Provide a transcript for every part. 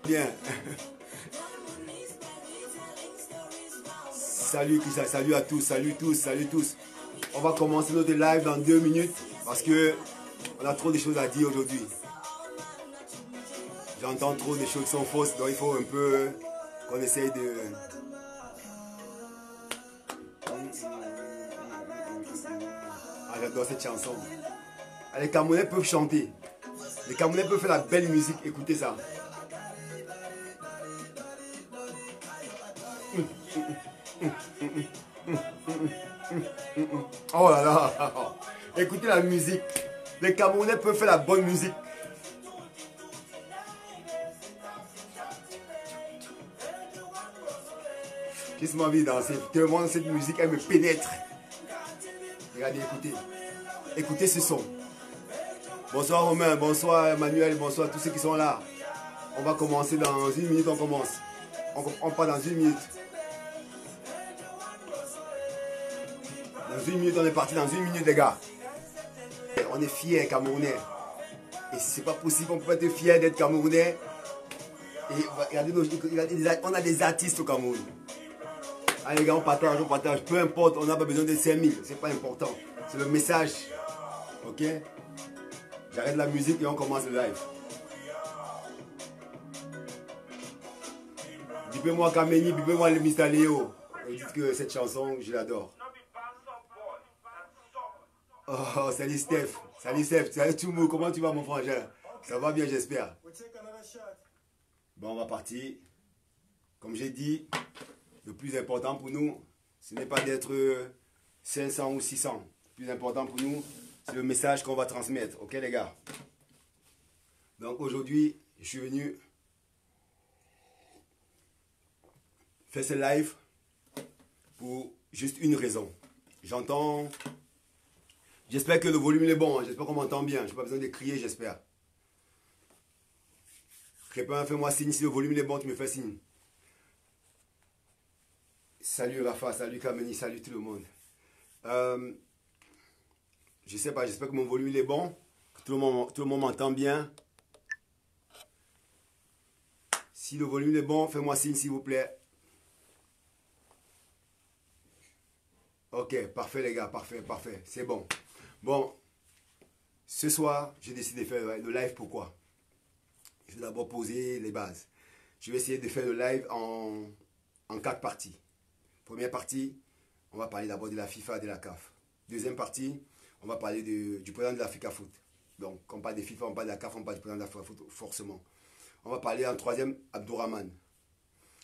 Bien. Salut Christian, salut à tous, salut tous, salut tous. On va commencer notre live dans 2 minutes parce que on a trop de choses à dire aujourd'hui. J'entends trop de choses qui sont fausses, donc il faut un peu qu'on essaye de... Ah, j'adore cette chanson. Ah, les Camerounais peuvent chanter. Les Camerounais peuvent faire la belle musique. Écoutez ça. Oh là là. Écoutez la musique. Les Camerounais peuvent faire la bonne musique. J'ai seulement envie de danser. Tellement cette musique, elle me pénètre. Regardez, écoutez. Écoutez ce son. Bonsoir Romain, bonsoir Emmanuel, bonsoir tous ceux qui sont là. On va commencer dans 1 minute, on commence. On part dans 1 minute. Dans 1 minute, on est parti dans 1 minute, les gars. On est fiers, Camerounais. Et c'est pas possible, on peut pas être fier d'être Camerounais. Et regardez, on a des artistes au Cameroun. Allez les gars, on partage. Peu importe, on n'a pas besoin de 5000, c'est pas important. C'est le message. Ok? J'arrête la musique et on commence le live. Bipez-moi Kameni, bipez-moi le Mr. Léo. Vous dites que cette chanson, je l'adore. Oh, salut Steph. Salut Steph. Salut tout le monde. Comment tu vas mon frangin? Ça va bien, j'espère. Bon, on va partir. Comme j'ai dit, le plus important pour nous, ce n'est pas d'être 500 ou 600. Le plus important pour nous, c'est le message qu'on va transmettre. Ok les gars? Donc aujourd'hui, je suis venu faire ce live pour juste une raison. J'entends... J'espère que le volume est bon. J'espère qu'on m'entend bien. Je n'ai pas besoin de crier, j'espère. Crépin, fais-moi signe. Si le volume est bon, tu me fais signe. Salut Rafa, salut Kameni, salut tout le monde. Je sais pas, j'espère que mon volume est bon, que tout le monde m'entend bien. Si le volume est bon, fais-moi signe s'il vous plaît. Ok, parfait les gars, parfait, c'est bon. Bon, ce soir, j'ai décidé de faire le live, pourquoi? Je vais d'abord poser les bases. Je vais essayer de faire le live en 4 parties. Première partie, on va parler d'abord de la FIFA et de la CAF. Deuxième partie, on va parler du président de l'Africa Foot. Donc, quand on parle de FIFA, on parle de la CAF, on parle du président de l'Africa Foot, forcément. On va parler en troisième, Abdourahmane.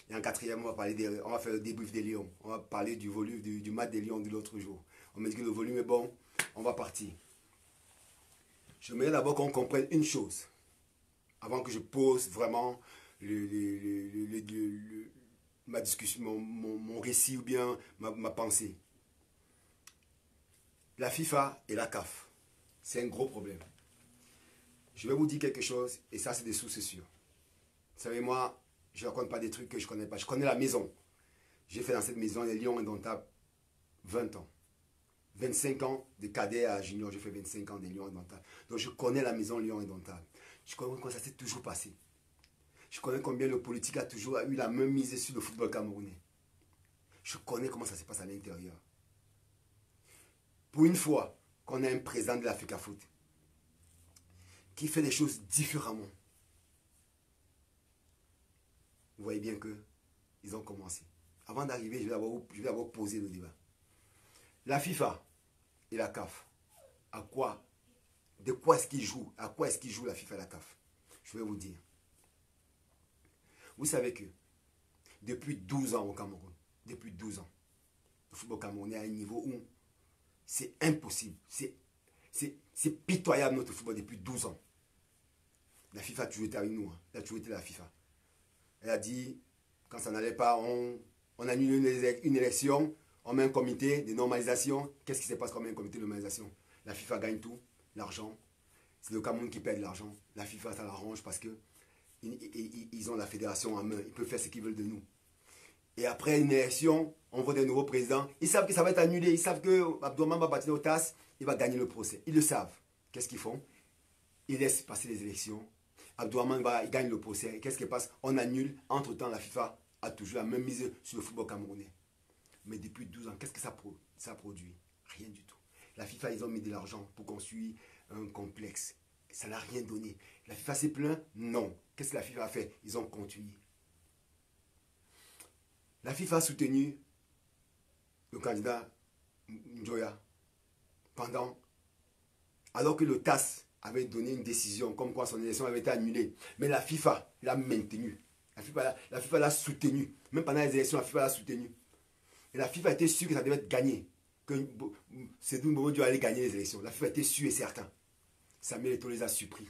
Et en quatrième, on va faire le débrief des Lions. On va parler du volume du match des Lions de l'autre jour. On me dit que le volume est bon, on va partir. J'aimerais d'abord qu'on comprenne une chose, avant que je pose vraiment ma discussion, mon récit ou bien ma pensée. La FIFA et la CAF, c'est un gros problème. Je vais vous dire quelque chose, et ça c'est des sources sûres. Vous savez, moi, je ne raconte pas des trucs que je ne connais pas. Je connais la maison. J'ai fait dans cette maison les Lions indomptables 20 ans. 25 ans de cadet à junior, j'ai fait 25 ans des Lions indomptables. Donc je connais la maison Lions indomptables. Je connais comment ça s'est toujours passé. Je connais combien le politique a toujours eu la main mise sur le football camerounais. Je connais comment ça se passe à l'intérieur. Pour une fois qu'on a un président de l'Africa Foot qui fait les choses différemment, vous voyez bien qu'ils ont commencé. Avant d'arriver, je vais d'abord poser le débat. La FIFA et la CAF, de quoi est-ce qu'ils jouent? À quoi est-ce qu'ils jouent la FIFA et la CAF? Je vais vous dire. Vous savez que depuis 12 ans au Cameroun, depuis 12 ans, le football camerounais est à un niveau où c'est impossible. C'est pitoyable notre football depuis 12 ans. La FIFA a toujours été avec nous. Elle a toujours été la FIFA. Elle a dit, quand ça n'allait pas, on annule une élection, on met un comité de normalisation. Qu'est-ce qui se passe quand on met un comité de normalisation? La FIFA gagne tout, l'argent. C'est le Cameroun qui perd l'argent. La FIFA, ça l'arrange parce que ils ont la fédération en main. Ils peuvent faire ce qu'ils veulent de nous. Et après une élection, on vote un nouveau président. Ils savent que ça va être annulé. Ils savent que Abdourahmane va partir au TAS. Il va gagner le procès. Ils le savent. Qu'est-ce qu'ils font? Ils laissent passer les élections. Abdourahmane il gagne le procès. Qu'est-ce qui passe? On annule. Entre-temps, la FIFA a toujours la même mise sur le football camerounais. Mais depuis 12 ans, qu'est-ce que ça produit? Rien du tout. La FIFA, ils ont mis de l'argent pour construire un complexe. Ça n'a rien donné. La FIFA s'est plaint? Non. Qu'est-ce que la FIFA a fait? Ils ont continué. La FIFA a soutenu le candidat Njoya alors que le TAS avait donné une décision comme quoi son élection avait été annulée. Mais la FIFA l'a maintenu. La FIFA l'a soutenu. Même pendant les élections, la FIFA l'a soutenu. Et la FIFA était sûre que ça devait être gagné. Que Seydou Mbomodjo allait gagner les élections. La FIFA était sûre et certain. Samuel Eto'o les a surpris.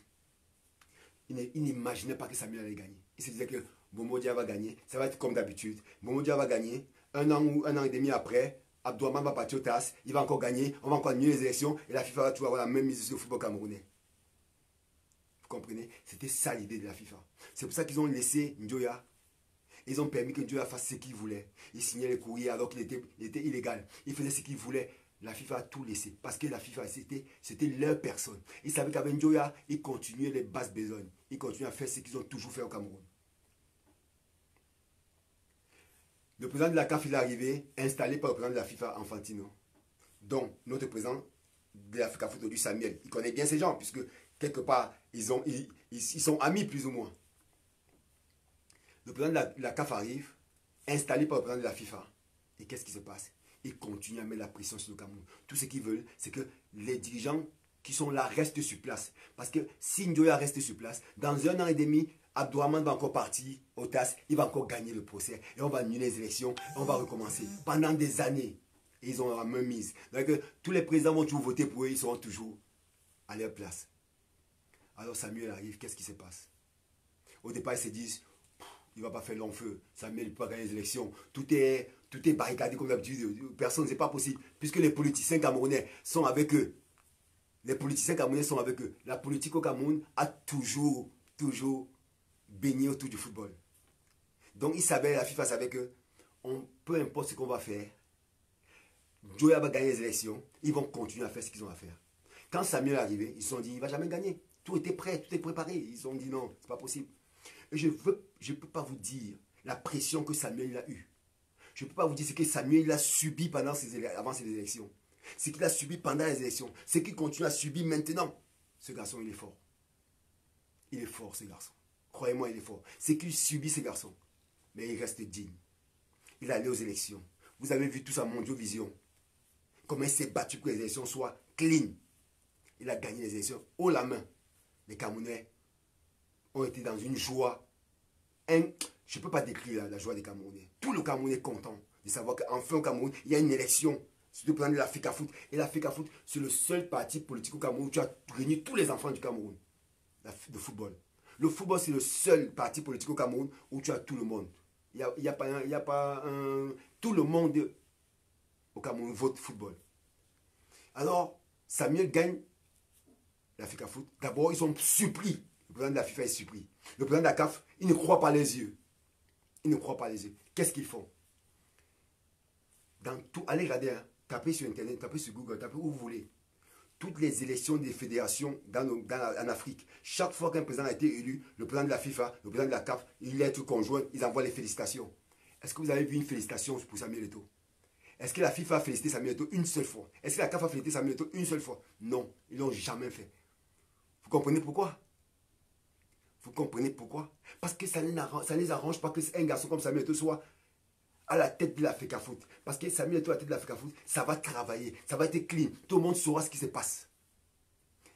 Il n'imaginait pas que Samuel allait gagner. Il se disait que Mbomodjo va gagner. Ça va être comme d'habitude. Mbomodjo va gagner. Un an et demi après, Abdourahmane va partir au TAS. Il va encore gagner. On va encore annuler les élections. Et la FIFA va toujours avoir la même mise sur le football camerounais. Vous comprenez? C'était ça l'idée de la FIFA. C'est pour ça qu'ils ont laissé Njoya. Ils ont permis que Njoya fasse ce qu'il voulait. Il signait les courriers alors qu'il était illégal. Il faisait ce qu'il voulait. La FIFA a tout laissé. Parce que la FIFA, c'était leur personne. Ils savaient qu'avec Njoya, ils continuaient les basses besognes. Ils continuaient à faire ce qu'ils ont toujours fait au Cameroun. Le président de la CAF, il est arrivé, installé par le président de la FIFA, Infantino. Donc, notre président de l'Africa Foot, du Samuel, il connaît bien ces gens, puisque quelque part, ils sont amis plus ou moins. Le président de la CAF arrive, installé par le président de la FIFA. Et qu'est-ce qui se passe? Ils continuent à mettre la pression sur le Cameroun. Tout ce qu'ils veulent, c'est que les dirigeants qui sont là restent sur place. Parce que si Njoya reste sur place, dans 1 an et demi, Abdourahmane va encore partir au TAS, il va encore gagner le procès. Et on va annuler les élections, et on va recommencer. Pendant des années, ils ont la même mise. Donc tous les présidents vont toujours voter pour eux, ils seront toujours à leur place. Alors Samuel arrive, qu'est-ce qui se passe? Au départ, ils se disent, il ne va pas faire long feu. Samuel ne peut pas gagner les élections. Tout est barricadé comme d'habitude. Personne, ce n'est pas possible. Puisque les politiciens camerounais sont avec eux. Les politiciens camerounais sont avec eux. La politique au Cameroun a toujours baigné autour du football. Donc, la FIFA savait que peu importe ce qu'on va faire, Njoya va gagner les élections. Ils vont continuer à faire ce qu'ils ont à faire. Quand Samuel est arrivé, ils se sont dit, il ne va jamais gagner. Tout était prêt, tout est préparé. Ils ont dit non, ce n'est pas possible. Et je ne peux pas vous dire la pression que Samuel a eue. Je ne peux pas vous dire ce que Samuel a subi avant ses élections. Ce qu'il a subi pendant les élections. Ce qu'il continue à subir maintenant. Ce garçon, il est fort. Il est fort, ce garçon. Croyez-moi, il est fort. Ce qu'il subit, ce garçon. Mais il reste digne. Il est allé aux élections. Vous avez vu tout sa Mondiovision. Comment il s'est battu pour que les élections soient clean. Il a gagné les élections haut la main. Les Camerounais ont été dans une joie. Je ne peux pas décrire la joie des Camerounais. Tout le Cameroun est content de savoir qu'enfin au Cameroun, il y a une élection. C'est le président de l'Africa Foot. Et l'Africa Foot, c'est le seul parti politique au Cameroun où tu as réuni tous les enfants du Cameroun. De football. Le football, c'est le seul parti politique au Cameroun où tu as tout le monde. Il n'y a pas un... Tout le monde au Cameroun vote football. Alors, Samuel gagne l'Africa Foot. D'abord, ils sont surpris. Le président de la FIFA est surpris. Le président de la CAF, il ne croit pas les yeux. Il ne croit pas les yeux. Qu'est-ce qu'ils font? Dans tout, allez regarder, hein. Tapez sur Internet, tapez sur Google, tapez où vous voulez. Toutes les élections des fédérations en Afrique, chaque fois qu'un président a été élu, le président de la FIFA, le président de la CAF, il est tout conjoint, ils envoient les félicitations. Est-ce que vous avez vu une félicitation pour Samuel Eto'o? Est-ce que la FIFA a félicité Samuel Eto'o une seule fois? Est-ce que la CAF a félicité Samuel Eto'o une seule fois? Non, ils ne l'ont jamais fait. Vous comprenez pourquoi? Vous comprenez pourquoi? Parce que ça ne les arrange pas qu'un garçon comme Samuel Eto'o soit à la tête de l'Africa Foot. Parce que Samuel Eto'o à la tête de l'Africa Foot, ça va travailler, ça va être clean. Tout le monde saura ce qui se passe.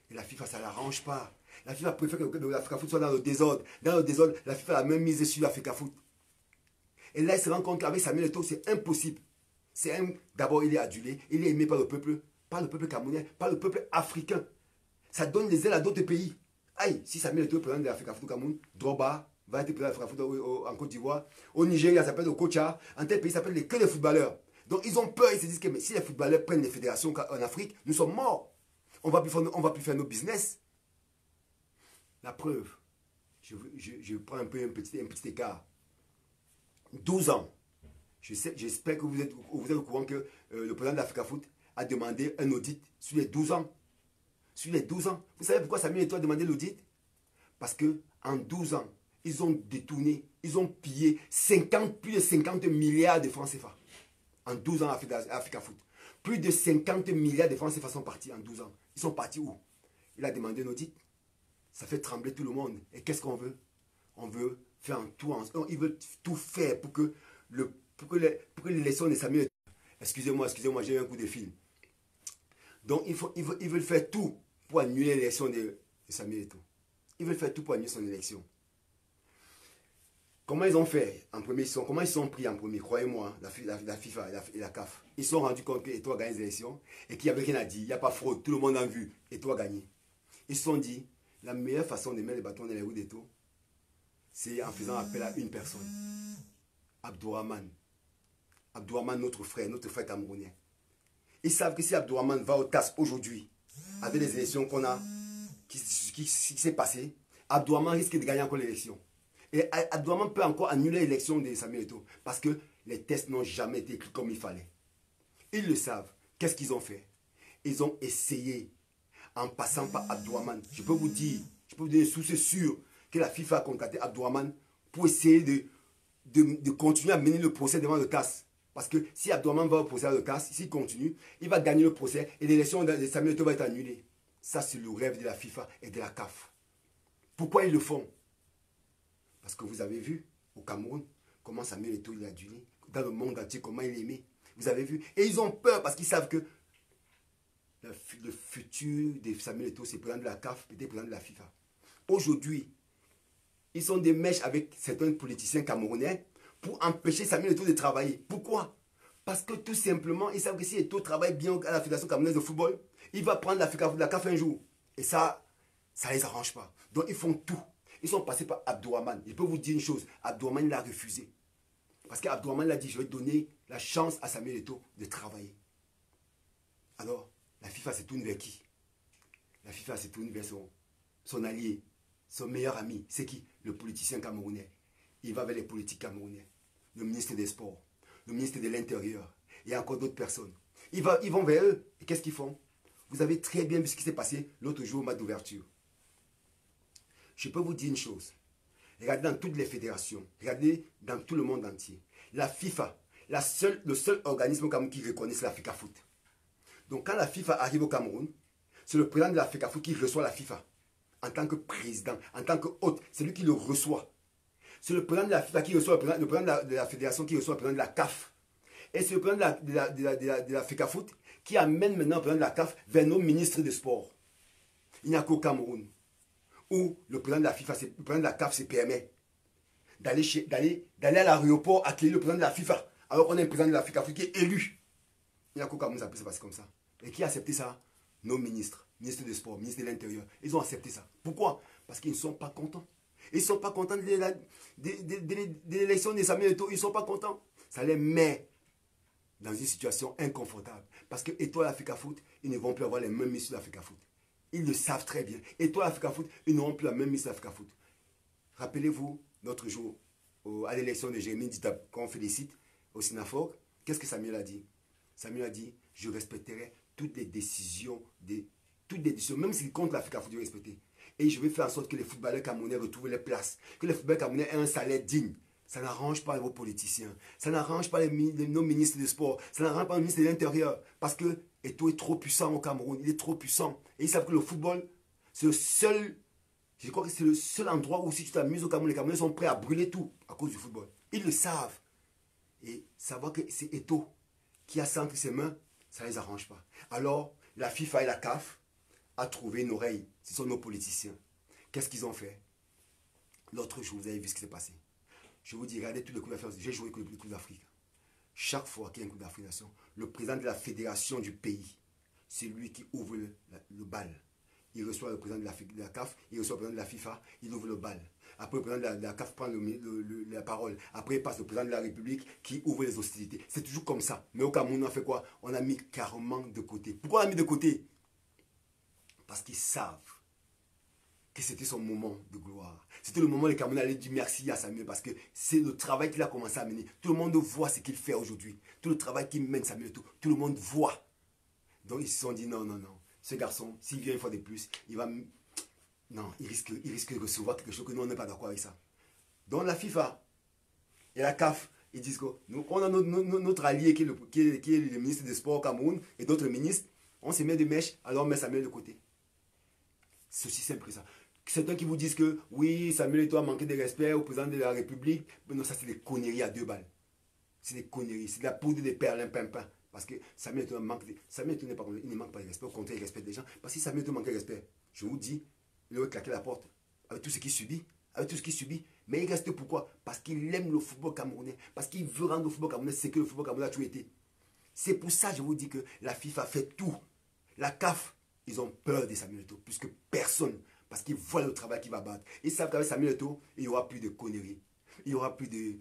Et la FIFA, ça ne l'arrange pas. La FIFA préfère que l'Africa Foot soit dans le désordre. Dans le désordre, la FIFA a même misé sur l'Africa Foot. Et là, il se rend compte qu'avec Samuel Eto'o, c'est impossible. D'abord, il est adulé, il est aimé par le peuple camerounais, par le peuple africain. Ça donne des ailes à d'autres pays. Aïe, si Samuel Eto'o est président de l'Africa Foot au Cameroun, Drogba va être président de l'Africa Foot en Côte d'Ivoire. Au Nigeria, ça s'appelle le Kocha. En tel pays, ça s'appelle que les footballeurs. Donc, ils ont peur, ils se disent que mais si les footballeurs prennent les fédérations en Afrique, nous sommes morts. On va plus faire nos business. La preuve, je prends un petit écart. 12 ans. J'espère que vous êtes au courant que le président de l'Africa Foot a demandé un audit sur les 12 ans. Sur les 12 ans. Vous savez pourquoi Samuel Eto'o a demandé l'audit? Parce que En 12 ans, ils ont détourné, ils ont pillé plus de 50 milliards de francs CFA. En 12 ans, Africa Foot. Plus de 50 milliards de francs CFA sont partis en 12 ans. Ils sont partis où? Il a demandé un audit. Ça fait trembler tout le monde. Et qu'est-ce qu'on veut? On veut faire un tout. Ils veulent tout faire pour que l'élection de Samuel. Excusez-moi, j'ai eu un coup de fil. Donc ils veulent faire tout pour annuler l'élection de Samuel Eto'o. Ils veulent faire tout pour annuler son élection. Comment ils ont fait en premier? Comment ils sont pris en premier? Croyez-moi, la FIFA et la CAF. Ils se sont rendus compte que Eto'o a gagné les élections et qu'il n'y avait rien à dire. Il n'y a pas fraude. Tout le monde a vu. Eto'o a gagné. Ils se sont dit, la meilleure façon de mettre les bâtons dans les roues d'Eto'o, c'est en faisant appel à une personne. Abdourahmane. Abdourahmane, notre frère camerounais. Ils savent que si Abdourahmane va au TAS aujourd'hui, avec les élections qu'on a, qui s'est passé, Abdourahmane risque de gagner encore l'élection. Et Abdourahmane peut encore annuler l'élection de Samuel Eto'o parce que les tests n'ont jamais été écrits comme il fallait. Ils le savent. Qu'est-ce qu'ils ont fait? Ils ont essayé, en passant par Abdourahmane. Je peux vous donner une source sûre que la FIFA a contacté Abdourahmane pour essayer de continuer à mener le procès devant le TAS. Parce que si Abdourahmane va au procès à le TAS, s'il continue, il va gagner le procès et l'élection de Samuel Eto'o va être annulée. Ça, c'est le rêve de la FIFA et de la CAF. Pourquoi ils le font? Parce que vous avez vu au Cameroun comment Samuel Eto'o il a adulé. Dans le monde entier, comment il est aimé. Vous avez vu? Et ils ont peur parce qu'ils savent que le futur de Samuel Eto'o, c'est président de la CAF, peut-être président de la FIFA. Aujourd'hui, ils sont des mèches avec certains politiciens camerounais pour empêcher Samuel Eto'o de travailler. Pourquoi? Parce que tout simplement, ils savent que si Eto'o travaille bien à la Fédération camerounaise de football, il va prendre la CAF un jour. Et ça ne les arrange pas. Donc ils font tout. Ils sont passés par Abdourahmane. Je peux vous dire une chose, Abdourahmane l'a refusé. Parce qu'Abdourahmane l'a dit, je vais donner la chance à Samuel Eto'o de travailler. Alors, la FIFA s'est tournée vers qui? La FIFA s'est tournée vers son allié, son meilleur ami. C'est qui? Le politicien camerounais. Il va vers les politiques camerounais. Le ministre des Sports, le ministre de l'Intérieur et encore d'autres personnes. Ils vont vers eux. Et qu'est-ce qu'ils font? Vous avez très bien vu ce qui s'est passé l'autre jour au match d'ouverture. Je peux vous dire une chose. Regardez dans toutes les fédérations, regardez dans tout le monde entier. La FIFA, le seul organisme au Cameroun qui reconnaît l'Africa Foot. Donc quand la FIFA arrive au Cameroun, c'est le président de l'Africa Foot qui reçoit la FIFA. En tant que président, en tant que hôte, c'est lui qui le reçoit. C'est le président de la FIFA qui reçoit le président de la fédération qui reçoit le président de la CAF. Et c'est le président de l'Africa Foot qui amène maintenant le président de la CAF vers nos ministres des Sports. Il n'y a qu'au Cameroun où le président de la FIFA, le président de la CAF se permet d'aller à l'aéroport accueillir le président de la FIFA, alors qu'on a un président de l'Africa Foot qui est élu. Il n'y a qu'au Cameroun ça peut se passer comme ça. Et qui a accepté ça? Nos ministres des Sports, ministres de l'Intérieur. Ils ont accepté ça. Pourquoi? Parce qu'ils ne sont pas contents. Ils ne sont pas contents de l'élection de Samuel Eto'o. Ils ne sont pas contents. Ça les met dans une situation inconfortable. Parce que Eto'o à l'Africa Foot, ils ne vont plus avoir les mêmes ministres de l'Africa Foot. Ils le savent très bien. Eto'o à l'Africa Foot, ils n'auront plus la même ministre de l'Africa Foot. Rappelez-vous, l'autre jour, à l'élection de Jérémy Dita, qu'on félicite au Sinafogue, qu'est-ce que Samuel a dit? Samuel a dit, je respecterai toutes les décisions, même s'ils comptent l'Africa Foot, je vais respecter. Et je vais faire en sorte que les footballeurs camerounais retrouvent les places, que les footballeurs camerounais aient un salaire digne. Ça n'arrange pas vos politiciens, ça n'arrange pas nos ministres des Sports, ça n'arrange pas le ministre de l'Intérieur. Parce que Eto'o est trop puissant au Cameroun, il est trop puissant. Et ils savent que le football, c'est le seul, je crois que c'est le seul endroit où si tu t'amuses au Cameroun, les Camerounais sont prêts à brûler tout à cause du football. Ils le savent. Et savoir que c'est Eto'o qui a ça entre ses mains, ça ne les arrange pas. Alors, la FIFA et la CAF a trouvé une oreille. Ce sont nos politiciens. Qu'est-ce qu'ils ont fait? L'autre jour, vous avez vu ce qui s'est passé. Je vous dis, regardez tous les coups d'Afrique. J'ai joué avec les coups d'Afrique. Chaque fois qu'il y a un coup d'Afrique Nation, le président de la fédération du pays, c'est lui qui ouvre le bal. Il reçoit le président de la CAF, il reçoit le président de la FIFA, il ouvre le bal. Après, le président de la CAF prend la parole. Après, il passe le président de la République qui ouvre les hostilités. C'est toujours comme ça. Mais au Cameroun, on a fait quoi? On a mis carrément de côté. Pourquoi on a mis de côté? Parce qu'ils savent que c'était son moment de gloire. C'était le moment où les Camerounais allaient dire merci à Samuel parce que c'est le travail qu'il a commencé à mener. Tout le monde voit ce qu'il fait aujourd'hui. Tout le travail qu'il mène Samuel, tout le monde voit. Donc ils se sont dit non, non, non. Ce garçon, s'il vient une fois de plus, il va Non, il risque de recevoir quelque chose que nous, on n'est pas d'accord avec ça. Donc la FIFA et la CAF, ils disent que nous, on a notre allié qui est le ministre des Sports au Cameroun et d'autres ministres, on se met de mèche, alors on met Samuel de côté. C'est aussi simple que ça. Certains qui vous disent que oui, Samuel Eto'o a manqué de respect au président de la République, mais non, ça c'est des conneries à 2 balles. C'est des conneries, c'est de la poudre de perlimpinpin. Parce que Samuel Eto'o il ne manque pas de respect, au contraire, il respecte les gens. Parce que si Samuel Eto'o manque de respect, je vous dis, il aurait claqué la porte avec tout ce qu'il subit. Avec tout ce qu'il subit. Mais il reste pourquoi? Parce qu'il aime le football camerounais. Parce qu'il veut rendre le football camerounais ce que le football camerounais a toujours été. C'est pour ça que je vous dis que la FIFA fait tout. La CAF, ils ont peur de Samuel Eto'o plus que personne. Parce qu'ils voient le travail qu'il va battre. Ils savent qu'avec Samuel Eto'o, il n'y aura plus de conneries. Il n'y aura plus de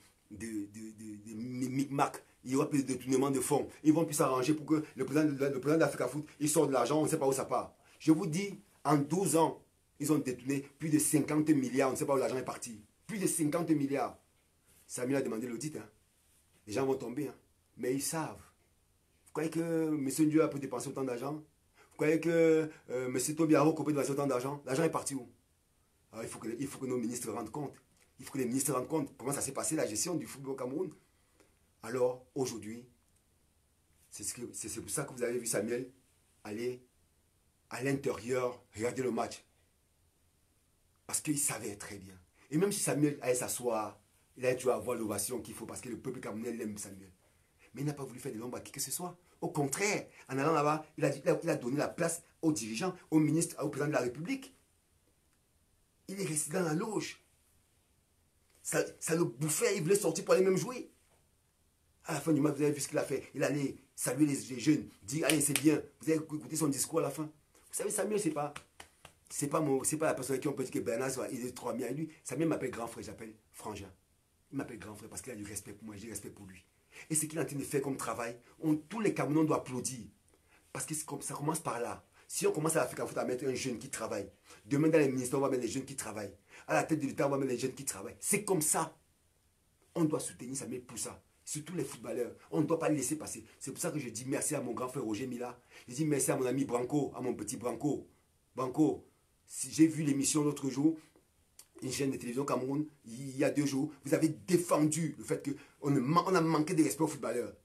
micmac. Il n'y aura plus de détournement de fonds. Ils vont plus s'arranger pour que le président de l'Africa Foot, il sorte de l'argent, on ne sait pas où ça part. Je vous dis, en 12 ans, ils ont détourné plus de 50 milliards. On ne sait pas où l'argent est parti. Plus de 50 milliards. Samuel a demandé l'audit. Hein. Les gens vont tomber. Hein. Mais ils savent. Vous croyez que M. Ndiou a pu dépenser autant d'argent? Vous croyez que M. Tobiaro peut dépenser autant d'argent? L'argent est parti où? Alors, il faut que nos ministres rendent compte. Il faut que les ministres rendent compte comment ça s'est passé la gestion du football au Cameroun. Alors, aujourd'hui, c'est pour ça que vous avez vu Samuel aller à l'intérieur regarder le match. Parce qu'il savait très bien. Et même si Samuel allait s'asseoir, il allait toujours avoir l'ovation qu'il faut parce que le peuple camerounais l'aime, Samuel. Mais il n'a pas voulu faire de l'ombre à qui que ce soit. Au contraire, en allant là-bas, il a donné la place aux dirigeants, aux ministres, au président de la République. Il est resté dans la loge. Ça le bouffait, il voulait sortir pour aller même jouer. À la fin du match, vous avez vu ce qu'il a fait. Il allait saluer les jeunes, dire allez, c'est bien. Vous avez écouté son discours à la fin. Vous savez, Samuel, c'est pas la personne avec qui on peut dire que Bernard il est trop ami à lui. Samuel m'appelle grand frère, j'appelle frangin. Il m'appelle grand frère parce qu'il a du respect pour moi, j'ai du respect pour lui. Et ce qu'il est en train de faire comme travail, tous les Camerounais doivent applaudir. Parce que ça commence par là. Si on commence à l'Afrique Foot à mettre un jeune qui travaille, demain dans les ministères, on va mettre des jeunes qui travaillent. À la tête de l'État, on va mettre des jeunes qui travaillent. C'est comme ça. On doit soutenir Samuel pour ça. Surtout les footballeurs. On ne doit pas les laisser passer. C'est pour ça que je dis merci à mon grand frère Roger Mila. Je dis merci à mon ami Branco, à mon petit Branco. Branco, j'ai vu l'émission l'autre jour, une chaîne de télévision Cameroun, il y a 2 jours, vous avez défendu le fait qu'on a manqué de respect aux footballeurs.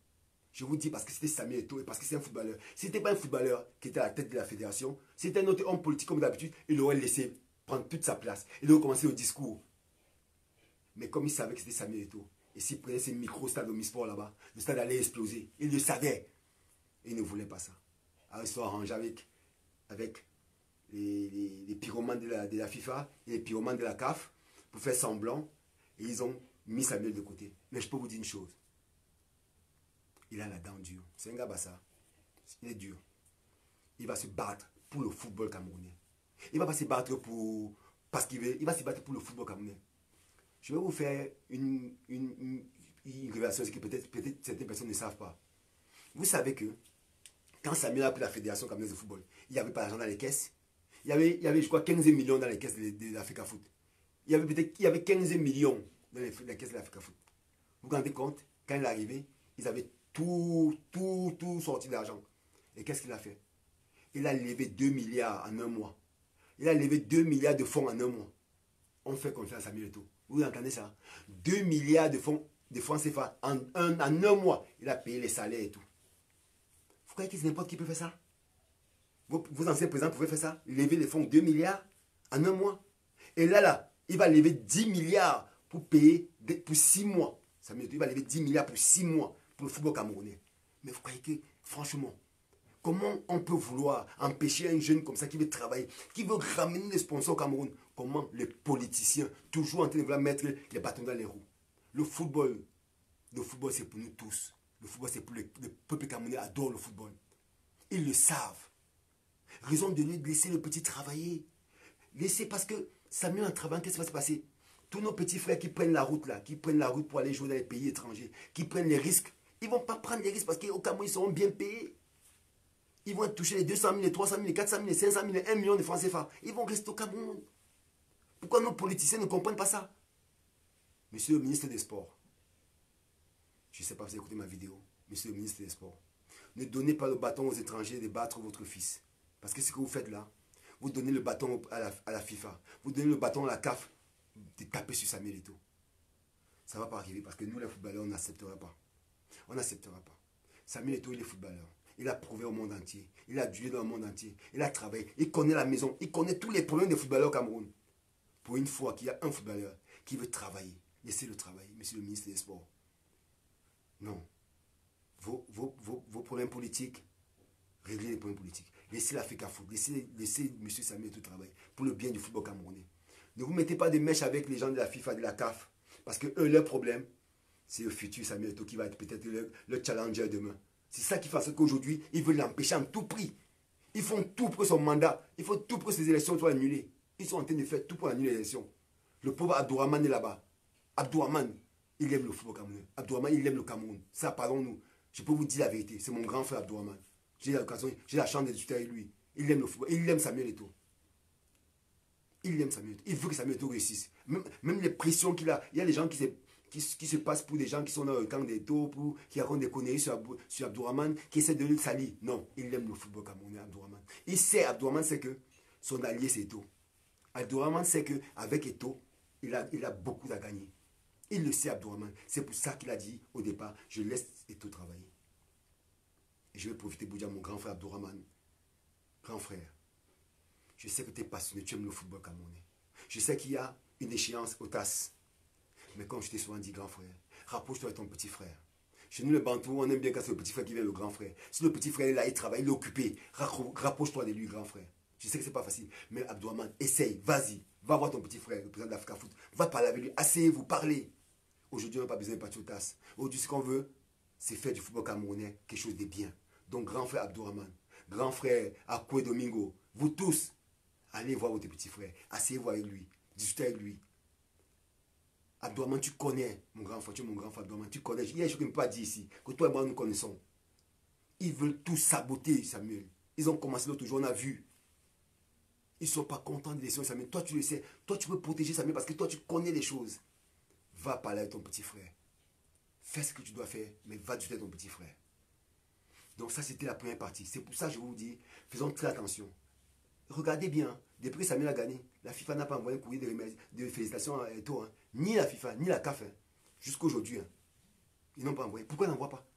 Je vous dis parce que c'était Samuel Eto'o et parce que c'est un footballeur. Si ce n'était pas un footballeur qui était à la tête de la fédération, si c'était un autre homme politique comme d'habitude, il aurait laissé prendre toute sa place. Il aurait commencé le discours. Mais comme il savait que c'était Samuel Eto'o, et s'il prenait ses micros au stade Omnisport là-bas, le stade allait exploser. Il le savait. Et il ne voulait pas ça. Alors ils se sont arrangés avec les pyromanes de la FIFA et les pyromanes de la CAF pour faire semblant. Et ils ont mis Samuel de côté. Mais je peux vous dire une chose. Il a la dent dure. C'est un gars bassa. Il est dur. Il va se battre pour le football camerounais. Il ne va pas se battre parce qu'il veut. Il va se battre pour le football camerounais. Je vais vous faire une révélation que peut-être certaines personnes ne savent pas. Vous savez que quand Samuel a pris la Fédération camerounaise de football, il n'y avait pas d'argent dans les caisses. Il y avait, je crois, 15 millions dans les caisses de l'Africa Foot. Il y avait 15 millions dans les caisses de l'Africa Foot. Vous vous rendez compte? Quand il est arrivé, ils avaient tout sorti d'argent. Et qu'est-ce qu'il a fait? Il a levé 2 milliards en un mois. Il a levé 2 milliards de fonds en un mois. On fait confiance à Samuel Eto'o. Vous entendez ça? 2 milliards de francs CFA en un mois. Il a payé les salaires et tout. Vous croyez que c'est n'importe qui peut faire ça? Vos anciens présidents pouvaient faire ça? Lever les fonds 2 milliards en un mois. Et là, il va lever 10 milliards pour payer pour 6 mois. Samuel Eto'o, il va lever 10 milliards pour 6 mois pour le football camerounais. Mais vous croyez que, franchement, comment on peut vouloir empêcher un jeune comme ça qui veut travailler, qui veut ramener des sponsors au Cameroun? Comment les politiciens, toujours en train de vouloir mettre les bâtons dans les roues? Le football c'est pour nous tous. Le football c'est pour le peuple camerounais adore le football. Ils le savent. Raison de lui laisser le petit travailler. Laissez parce que Samuel en travaillant, qu'est-ce qui va se passer? Tous nos petits frères qui prennent la route là, qui prennent la route pour aller jouer dans les pays étrangers, qui prennent les risques, ils ne vont pas prendre les risques parce qu'au Cameroun ils seront bien payés. Ils vont toucher les 200 000, les 300 000, les 400 000, les 500 000, les 1 million de francs CFA. Ils vont rester au Cameroun. Pourquoi nos politiciens ne comprennent pas ça? Monsieur le ministre des Sports, je ne sais pas si vous avez écouté ma vidéo, monsieur le ministre des Sports, ne donnez pas le bâton aux étrangers de battre votre fils. Parce que ce que vous faites là, vous donnez le bâton à la FIFA, vous donnez le bâton à la CAF, de taper sur Samuel Eto'o. Ça ne va pas arriver parce que nous, les footballeurs, on n'acceptera pas. On n'acceptera pas. Samuel Eto'o, il est footballeur. Il a prouvé au monde entier. Il a duré dans le monde entier. Il a travaillé. Il connaît la maison. Il connaît tous les problèmes des footballeurs au Cameroun. Pour une fois qu'il y a un footballeur qui veut travailler, laissez-le travailler, monsieur le ministre des Sports. Non. Vos problèmes politiques, réglez les problèmes politiques. Laissez l'Afrique Foot. Laissez M. Samuel Eto'o travailler pour le bien du football camerounais. Ne vous mettez pas de mèche avec les gens de la FIFA, de la CAF. Parce que eux, leur problème, c'est le futur Samuel Eto'o qui va être peut-être le challenger demain. C'est ça qui fait ce qu'aujourd'hui, ils veulent l'empêcher en tout prix. Ils font tout pour que son mandat, ils font tout pour que ses élections soient annulées. Ils sont en train de faire tout pour annuler les élections. Le pauvre Abdourahmane est là-bas. Abdourahmane, il aime le football camerounais. Abdourahmane, il aime le Cameroun. Ça, pardon-nous. Je peux vous dire la vérité. C'est mon grand frère Abdourahmane. J'ai la chance de discuter avec lui. Il aime le football. Il aime Samuel Eto'o. Il aime Samuel Eto'o. Il veut que Samuel Eto'o réussisse. Même les pressions qu'il a. Il y a des gens qui se passent pour des gens qui sont dans le camp d'Eto'o, qui racontent des conneries sur Abdourahmane, qui essaient de le salir. Non, il aime le football camerounais, Abdourahmane. Abdourahmane sait que son allié c'est Eto'o. Abdourahmane sait qu'avec Eto'o, il a beaucoup à gagner. Il le sait, Abdourahmane. C'est pour ça qu'il a dit au départ, je laisse Eto'o travailler. Et je vais profiter pour dire à mon grand frère Abdourahmane, grand frère, je sais que tu es passionné, tu aimes le football camerounais. Je sais qu'il y a une échéance au TAS. Mais comme je t'ai souvent dit, grand frère, rapproche-toi de ton petit frère. Chez nous, les Bantous, on aime bien quand c'est le petit frère qui vient le grand frère. Si le petit frère est là, il travaille, il est occupé, rapproche-toi de lui, grand frère. Je sais que ce n'est pas facile, mais Abdourahmane, essaye, vas-y, va voir ton petit frère, le président d'Africa Foot. Va parler avec lui, asseyez-vous, parlez. Aujourd'hui, on n'a pas besoin de partir au TAS. Aujourd'hui, ce qu'on veut, c'est faire du football camerounais quelque chose de bien. Donc, grand frère Abdourahmane, grand frère Akwe Domingo, vous tous, allez voir votre petit frère, asseyez-vous avec lui, discutez avec lui. Abdourahmane, tu connais, mon grand frère, tu es mon grand frère Abdourahmane, tu connais. Il y a des choses que je ne peux pas dire ici, que toi et moi nous connaissons. Ils veulent tout saboter, Samuel. Ils ont commencé l'autre jour, on a vu. Ils ne sont pas contents de laisser Samuel. Toi, tu le sais. Toi, tu veux protéger Samuel parce que toi, tu connais les choses. Va parler avec ton petit frère. Fais ce que tu dois faire, mais va discuter avec ton petit frère. Donc ça, c'était la première partie. C'est pour ça que je vous dis, faisons très attention. Regardez bien, depuis que Samuel a gagné, la FIFA n'a pas envoyé un courrier de félicitations à Eto'o. Hein. Ni la FIFA, ni la CAF. Hein. Jusqu'à aujourd'hui. Hein. Ils n'ont pas envoyé. Pourquoi ils n'envoient pas?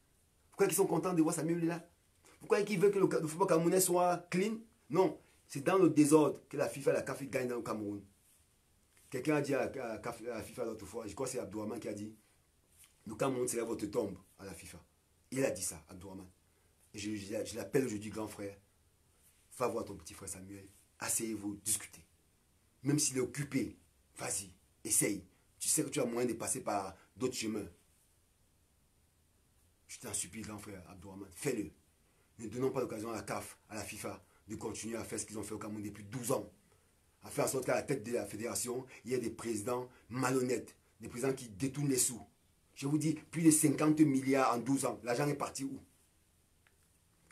Pourquoi ils sont contents de voir Samuel là? Pourquoi ils veulent que le football camerounais soit clean? Non. C'est dans le désordre que la FIFA et la CAF gagnent dans le Cameroun. Quelqu'un a dit à la FIFA l'autre fois, je crois que c'est Abdourahmane qui a dit, le Cameroun c'est votre tombe à la FIFA. Il a dit ça, Abdourahmane. Et je l'appelle aujourd'hui grand frère. Va voir ton petit frère Samuel. Asseyez-vous, discutez. Même s'il est occupé, vas-y, essaye. Tu sais que tu as moyen de passer par d'autres chemins. Je t'en supplie, grand frère Abdourahmane, fais-le. Ne donnons pas l'occasion à la CAF, à la FIFA, de continuer à faire ce qu'ils ont fait au Cameroun depuis 12 ans. À faire en sorte qu'à la tête de la fédération, il y ait des présidents malhonnêtes, des présidents qui détournent les sous. Je vous dis, plus de 50 milliards en 12 ans. L'argent est parti où?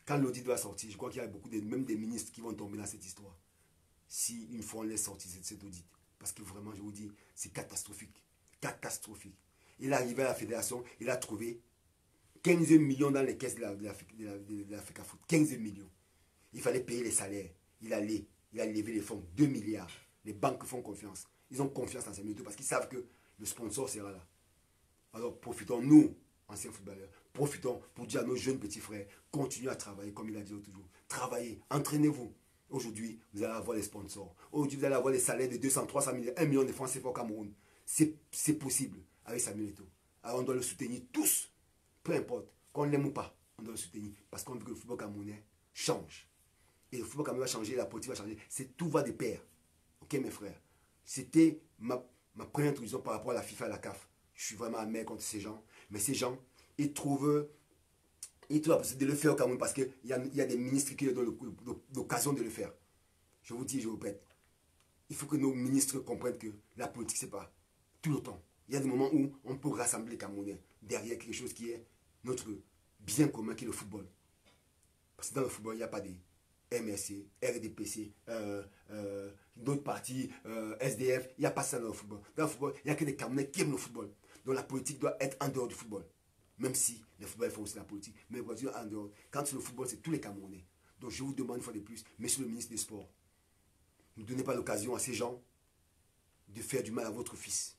Quand l'audit doit sortir, je crois qu'il y a beaucoup même des ministres qui vont tomber dans cette histoire. Si une fois on laisse sortir cet audit. Parce que vraiment, je vous dis, c'est catastrophique. Catastrophique. Il est arrivé à la fédération, il a trouvé 15 millions dans les caisses de l'Africa Foot. 15 millions. Il fallait payer les salaires. Il a levé les fonds. 2 milliards. Les banques font confiance. Ils ont confiance en ces minutes parce qu'ils savent que le sponsor sera là. Alors profitons, nous, anciens footballeurs, profitons pour dire à nos jeunes petits frères, continuez à travailler comme il a dit l'autre jour. Travaillez, entraînez-vous. Aujourd'hui, vous allez avoir les sponsors. Aujourd'hui, vous allez avoir les salaires de 200, 300 millions, 1 million de francs CFA au Cameroun. C'est possible avec Samuel Eto'o. Alors on doit le soutenir tous. Peu importe, qu'on l'aime ou pas, on doit le soutenir. Parce qu'on veut que le football camerounais change. Et le football camerounais va changer, la politique va changer. Tout va de pair. Ok mes frères? C'était ma première introduction par rapport à la FIFA et à la CAF. Je suis vraiment amer contre ces gens. Mais ces gens, ils trouvent la possibilité de le faire au Cameroun parce qu'il y a des ministres qui leur donnent l'occasion de le faire. Je vous dis, je vous répète. Il faut que nos ministres comprennent que la politique, c'est pas tout le temps. Il y a des moments où on peut rassembler les Camerounais derrière quelque chose qui est notre bien commun, qui est le football. Parce que dans le football, il n'y a pas des MSC, RDPC, d'autres partis, SDF. Il n'y a pas ça dans le football. Dans le football, il n'y a que des Camerounais qui aiment le football. Donc la politique doit être en dehors du football. Même si les footballeurs font aussi la politique. Mais en dehors. Quand c'est le football, c'est tous les Camerounais. Donc je vous demande une fois de plus, monsieur le ministre des Sports, Ne donnez pas l'occasion à ces gens de faire du mal à votre fils.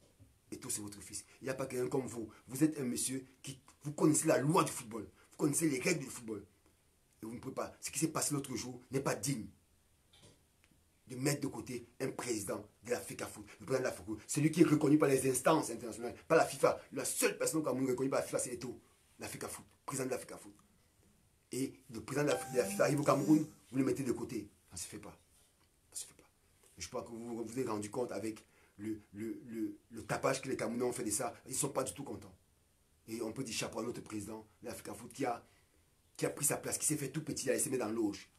Et tout, c'est votre fils. Il n'y a pas quelqu'un comme vous. Vous êtes un monsieur qui... Vous connaissez la loi du football. Vous connaissez les règles du football. Et vous ne pouvez pas... Ce qui s'est passé l'autre jour n'est pas digne de mettre de côté un président de la FECAFOOT. Le président de la FECAFOOT. Celui qui est reconnu par les instances internationales, par la FIFA. La seule personne qui est reconnue par la FIFA, c'est Eto'o. La FECAFOOT. Président de la FECAFOOT. Et le président de la FIFA arrive au Cameroun, vous le mettez de côté. Ça ne se fait pas. Ça se fait pas. Et je pense que vous vous êtes rendu compte avec le tapage que les Camerounais ont fait de ça. Ils ne sont pas du tout contents. Et on peut dire chapeau à notre président de la FECAFOOT qui a pris sa place, qui s'est fait tout petit, il s'est mis dans l'auge.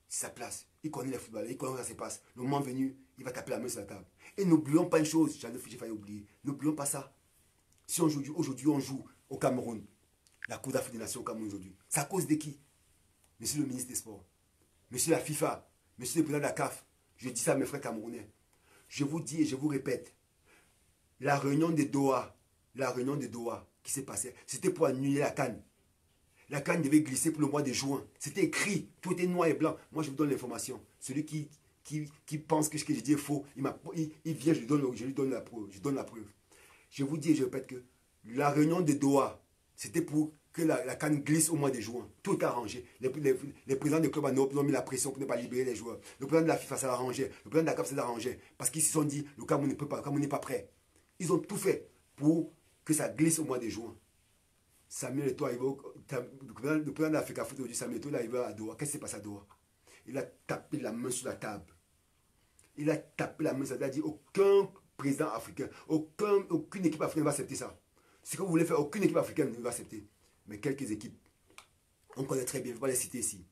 C'est sa place. Il connaît les footballeurs, il connaît comment ça se passe. Le moment venu, il va taper la main sur la table. Et n'oublions pas une chose, j'ai failli oublier. N'oublions pas ça. Si aujourd'hui on joue au Cameroun, la Coupe d'Afrique des Nations au Cameroun aujourd'hui, c'est à cause de qui? Monsieur le ministre des Sports, monsieur la FIFA, monsieur le président de la CAF. Je dis ça à mes frères camerounais. Je vous dis et je vous répète, la réunion de Doha qui s'est passée, c'était pour annuler la CAN. La CAN devait glisser pour le mois de juin. C'était écrit, tout était noir et blanc. Moi, je vous donne l'information. Celui qui pense que ce que je dis est faux, il vient, je lui donne la preuve. Je vous dis et je répète que la réunion de Doha, c'était pour que la CAN glisse au mois de juin. Tout est arrangé. Les présidents des clubs ont mis la pression pour ne pas libérer les joueurs. Le président de la FIFA, ça l'arrangeait. Le président de la CAF, ça l'arrangeait. Parce qu'ils se sont dit, le Cameroun ne peut pas, le Cameroun n'est pas prêt. Ils ont tout fait pour que ça glisse au mois de juin. Samuel Eto'o arrivé le président de la FECAFOOT aujourd'hui, Samuel Eto'o est arrivé à Doha. Qu'est-ce qui s'est passé à Doha? Il a tapé la main sur la table. Il a tapé la main sur la table. Il a dit aucun président africain, aucune équipe africaine ne va accepter ça. Ce que vous voulez faire, aucune équipe africaine ne va accepter. Mais quelques équipes, on connaît très bien, je ne vais pas les citer ici,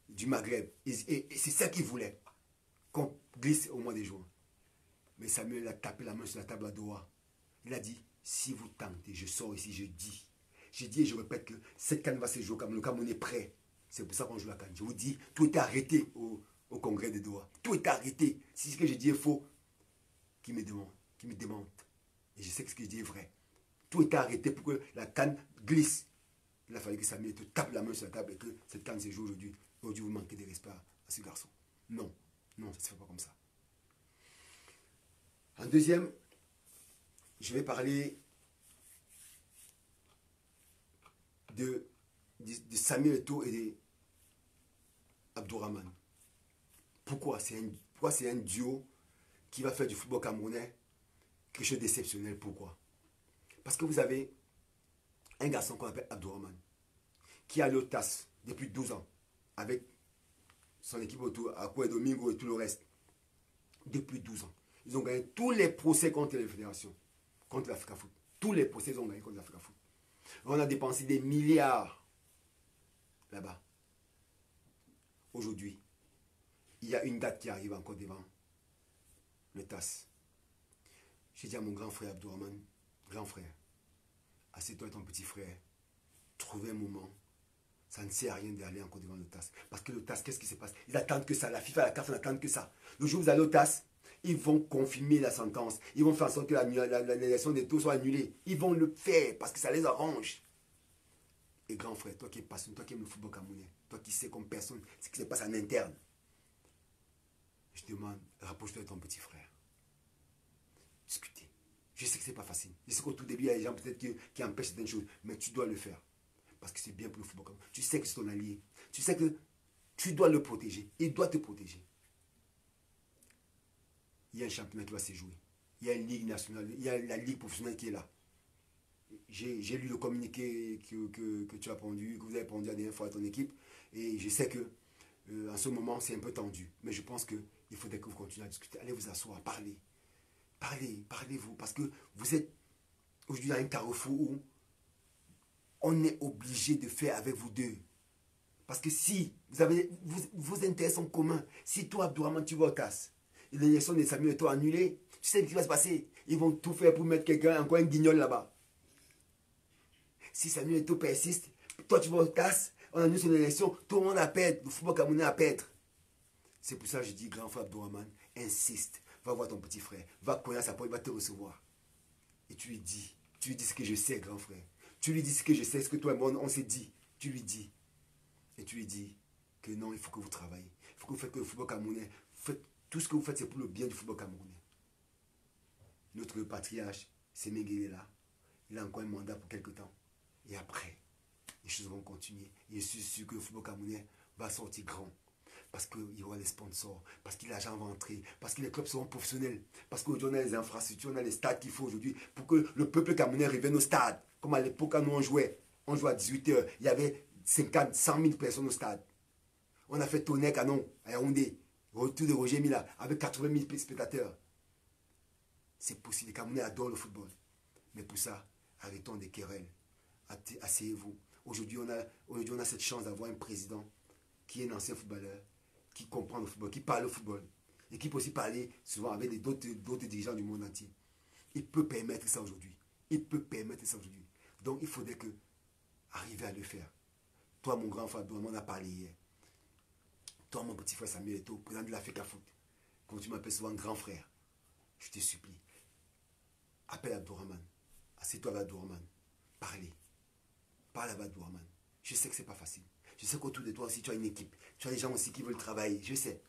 du Maghreb. Et c'est ça qu'ils voulaient, qu'on glisse au mois de juin. Mais Samuel a tapé la main sur la table à Doha. Il a dit, si vous tentez, je sors ici, je dis et je répète que cette CAN va se jouer au Cameroun. Le Cameroun est prêt. C'est pour ça qu'on joue la CAN. Je vous dis, tout est arrêté au congrès de Doha. Tout est arrêté. Si ce que je dis est faux, qui me démente. Et je sais que ce que je dis est vrai. Tout est arrêté pour que la CAN glisse. Il a fallu que Samuel te tape la main sur la table et que cette CAN se joue aujourd'hui. Aujourd'hui, vous manquez de respect à ce garçon. Non, ça ne se fait pas comme ça. En deuxième, je vais parler de Samuel Eto'o et d'Abdourahmane. Pourquoi c'est un duo qui va faire du football camerounais quelque chose d'exceptionnel? Pourquoi? Parce que vous avez un garçon qu'on appelle Abdourahmane, qui a le TAS depuis 12 ans, avec son équipe autour, Akwe Domingo et tout le reste. Depuis 12 ans. Ils ont gagné tous les procès contre les fédérations, contre la FECAFOOT. Tous les procès, ils ont gagné contre la FECAFOOT. On a dépensé des milliards là-bas. Aujourd'hui, il y a une date qui arrive encore devant le TAS. J'ai dit à mon grand frère Abdourahmane, grand frère, assieds-toi et ton petit frère, trouvez un moment. Ça ne sert à rien d'aller encore devant le TAS. Parce que le TAS, qu'est-ce qui se passe? Ils attendent que ça. La FIFA et la CAF n'attendent que ça. Le jour où vous allez au TAS, ils vont confirmer la sentence. Ils vont faire en sorte que l'élection des taux soit annulée. Ils vont le faire parce que ça les arrange. Et grand frère, toi qui es passionné, toi qui aimes le football camerounais, toi qui sais comme personne ce qui se passe en interne, je te demande, rapproche-toi de ton petit frère. Discutez. Je sais que ce n'est pas facile. Je sais qu'au tout début, il y a des gens peut-être qui empêchent certaines choses, mais tu dois le faire. Parce que c'est bien pour le football camerounais. Tu sais que c'est ton allié. Tu sais que tu dois le protéger. Il doit te protéger. Il y a un championnat qui va se jouer. Il y a une ligue nationale. Il y a la ligue professionnelle qui est là. J'ai lu le communiqué que tu as pondu, que vous avez pondu la dernière fois à ton équipe. Et je sais que en ce moment, c'est un peu tendu. Mais je pense qu'il faudrait que vous continuez à discuter. Allez vous asseoir, parlez. Parlez-vous. Parce que vous êtes aujourd'hui dans un carrefour où on est obligé de faire avec vous deux. Parce que si vous avez vos intérêts sont communs, si toi, Abdourahmane, tu vas au TAS, et l'élection de Samuel Eto'o annulée, tu sais ce qui va se passer. Ils vont tout faire pour mettre quelqu'un, encore un guignol là-bas. Si Samuel Eto'o persiste, toi tu vas au TAS, on annule son élection, tout le monde a perdre, le football camerounais a perdre. C'est pour ça que je dis, grand frère Abdourahmane, insiste, va voir ton petit frère, va cogner à sa porte, il va te recevoir. Et tu lui dis ce que je sais, grand frère. Tu lui dis ce que je sais, ce que toi et moi, on s'est dit. Tu lui dis. Et tu lui dis que non, il faut que vous travaillez. Il faut que vous faites que le football camerounais, faites Tout ce que vous faites, c'est pour le bien du football camerounais. Notre patriarche, Sémégué est là. Il a encore un mandat pour quelques temps. Et après, les choses vont continuer. Et je suis sûr que le football camerounais va sortir grand. Parce qu'il y aura les sponsors, parce que l'argent va entrer, parce que les clubs seront professionnels, parce qu'aujourd'hui on a les infrastructures, on a les stades qu'il faut aujourd'hui pour que le peuple camerounais revienne au stade. Comme à l'époque quand nous on jouait à 18 h, il y avait 50, 100 000 personnes au stade. On a fait tourner Canon à Yaoundé, retour de Roger Mila, avec 80 000 spectateurs. C'est possible, les Camerounais adorent le football. Mais pour ça, arrêtons des querelles. Asseyez-vous. Aujourd'hui, on a cette chance d'avoir un président qui est un ancien footballeur, qui comprend le football, qui parle le football, et qui peut aussi parler souvent avec d'autres dirigeants du monde entier. Il peut permettre ça aujourd'hui. Il peut permettre ça aujourd'hui. Donc, il faudrait que arriver à le faire. Toi, mon grand frère, on en a parlé hier. Toi, mon petit frère Samuel Eto'o, président de l'Africa Foot, comme tu m'appelles souvent grand frère, je te supplie, appelle Abdourahmane. Assieds-toi avec Abdourahmane. Parlez. Parle avec Abdourahmane. Je sais que ce n'est pas facile. Je sais qu'autour de toi aussi, tu as une équipe. Tu as des gens aussi qui veulent travailler. Je sais.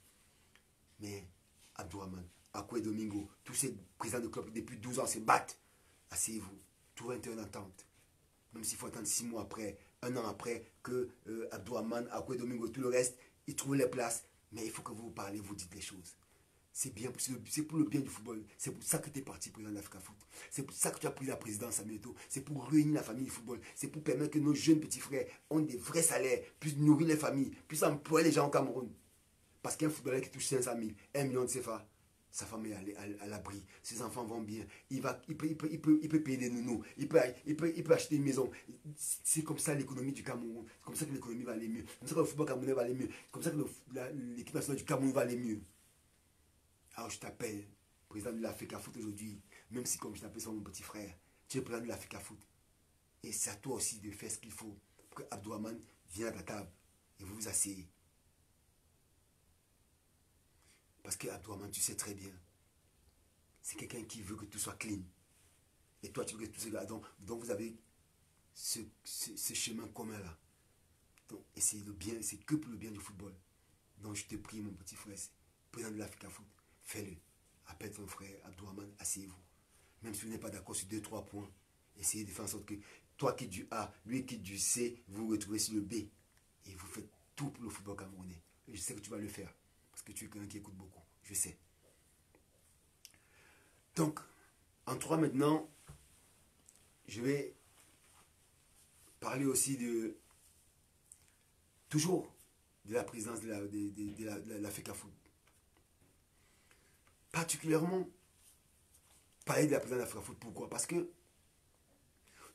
Mais Abdourahmane, Akwe Domingo, tous ces présidents de club depuis 12 ans se battent. Asseyez-vous. Trouvez un terrain d'entente. Même s'il faut attendre 6 mois après, 1 an après, que Abdourahmane, Akwe Domingo, tout le reste, ils trouvent les places. Mais il faut que vous parlez, vous dites les choses. C'est bien, c'est pour le bien du football. C'est pour ça que tu es parti président de l'Africa Foot. C'est pour ça que tu as pris la présidence à Méto. C'est pour réunir la famille du football. C'est pour permettre que nos jeunes petits frères ont des vrais salaires, puissent nourrir les familles, puissent employer les gens au Cameroun. Parce qu'un footballeur qui touche 500 000, 1 million de CFA, sa femme est à l'abri. Ses enfants vont bien. Il peut payer des nounous. Il peut acheter une maison. C'est comme ça l'économie du Cameroun. C'est comme ça que l'économie va aller mieux. C'est comme ça que le football camerounais va aller mieux. C'est comme ça que l'équipe nationale du Cameroun va aller mieux. Alors je t'appelle président de l'Africa Foot aujourd'hui, même si comme je t'appelle mon petit frère, tu es président de l'Africa Foot. Et c'est à toi aussi de faire ce qu'il faut pour que Abdourahmane vienne à ta table et vous vous asseyez. Parce que Abdourahmane, tu sais très bien, c'est quelqu'un qui veut que tout soit clean. Et toi, tu veux que tout soit... Donc vous avez ce chemin commun là. Donc, et c'est le bien, c'est que pour le bien du football. Donc je te prie, mon petit frère, président de l'Africa Foot, fais-le. Appelle ton frère Abdourahmane, asseyez-vous. Même si vous n'êtes pas d'accord sur 2-3 points, essayez de faire en sorte que toi qui es du A, lui qui est du C, vous vous retrouvez sur le B. Et vous faites tout pour le football camerounais. Et je sais que tu vas le faire. Parce que tu es quelqu'un qui écoute beaucoup. Je sais. Donc, en 3 maintenant, je vais parler aussi de... Toujours de la présidence de l'Africa Foot. Particulièrement, parler de la présidence de l'Africa Foot. Pourquoi? Parce que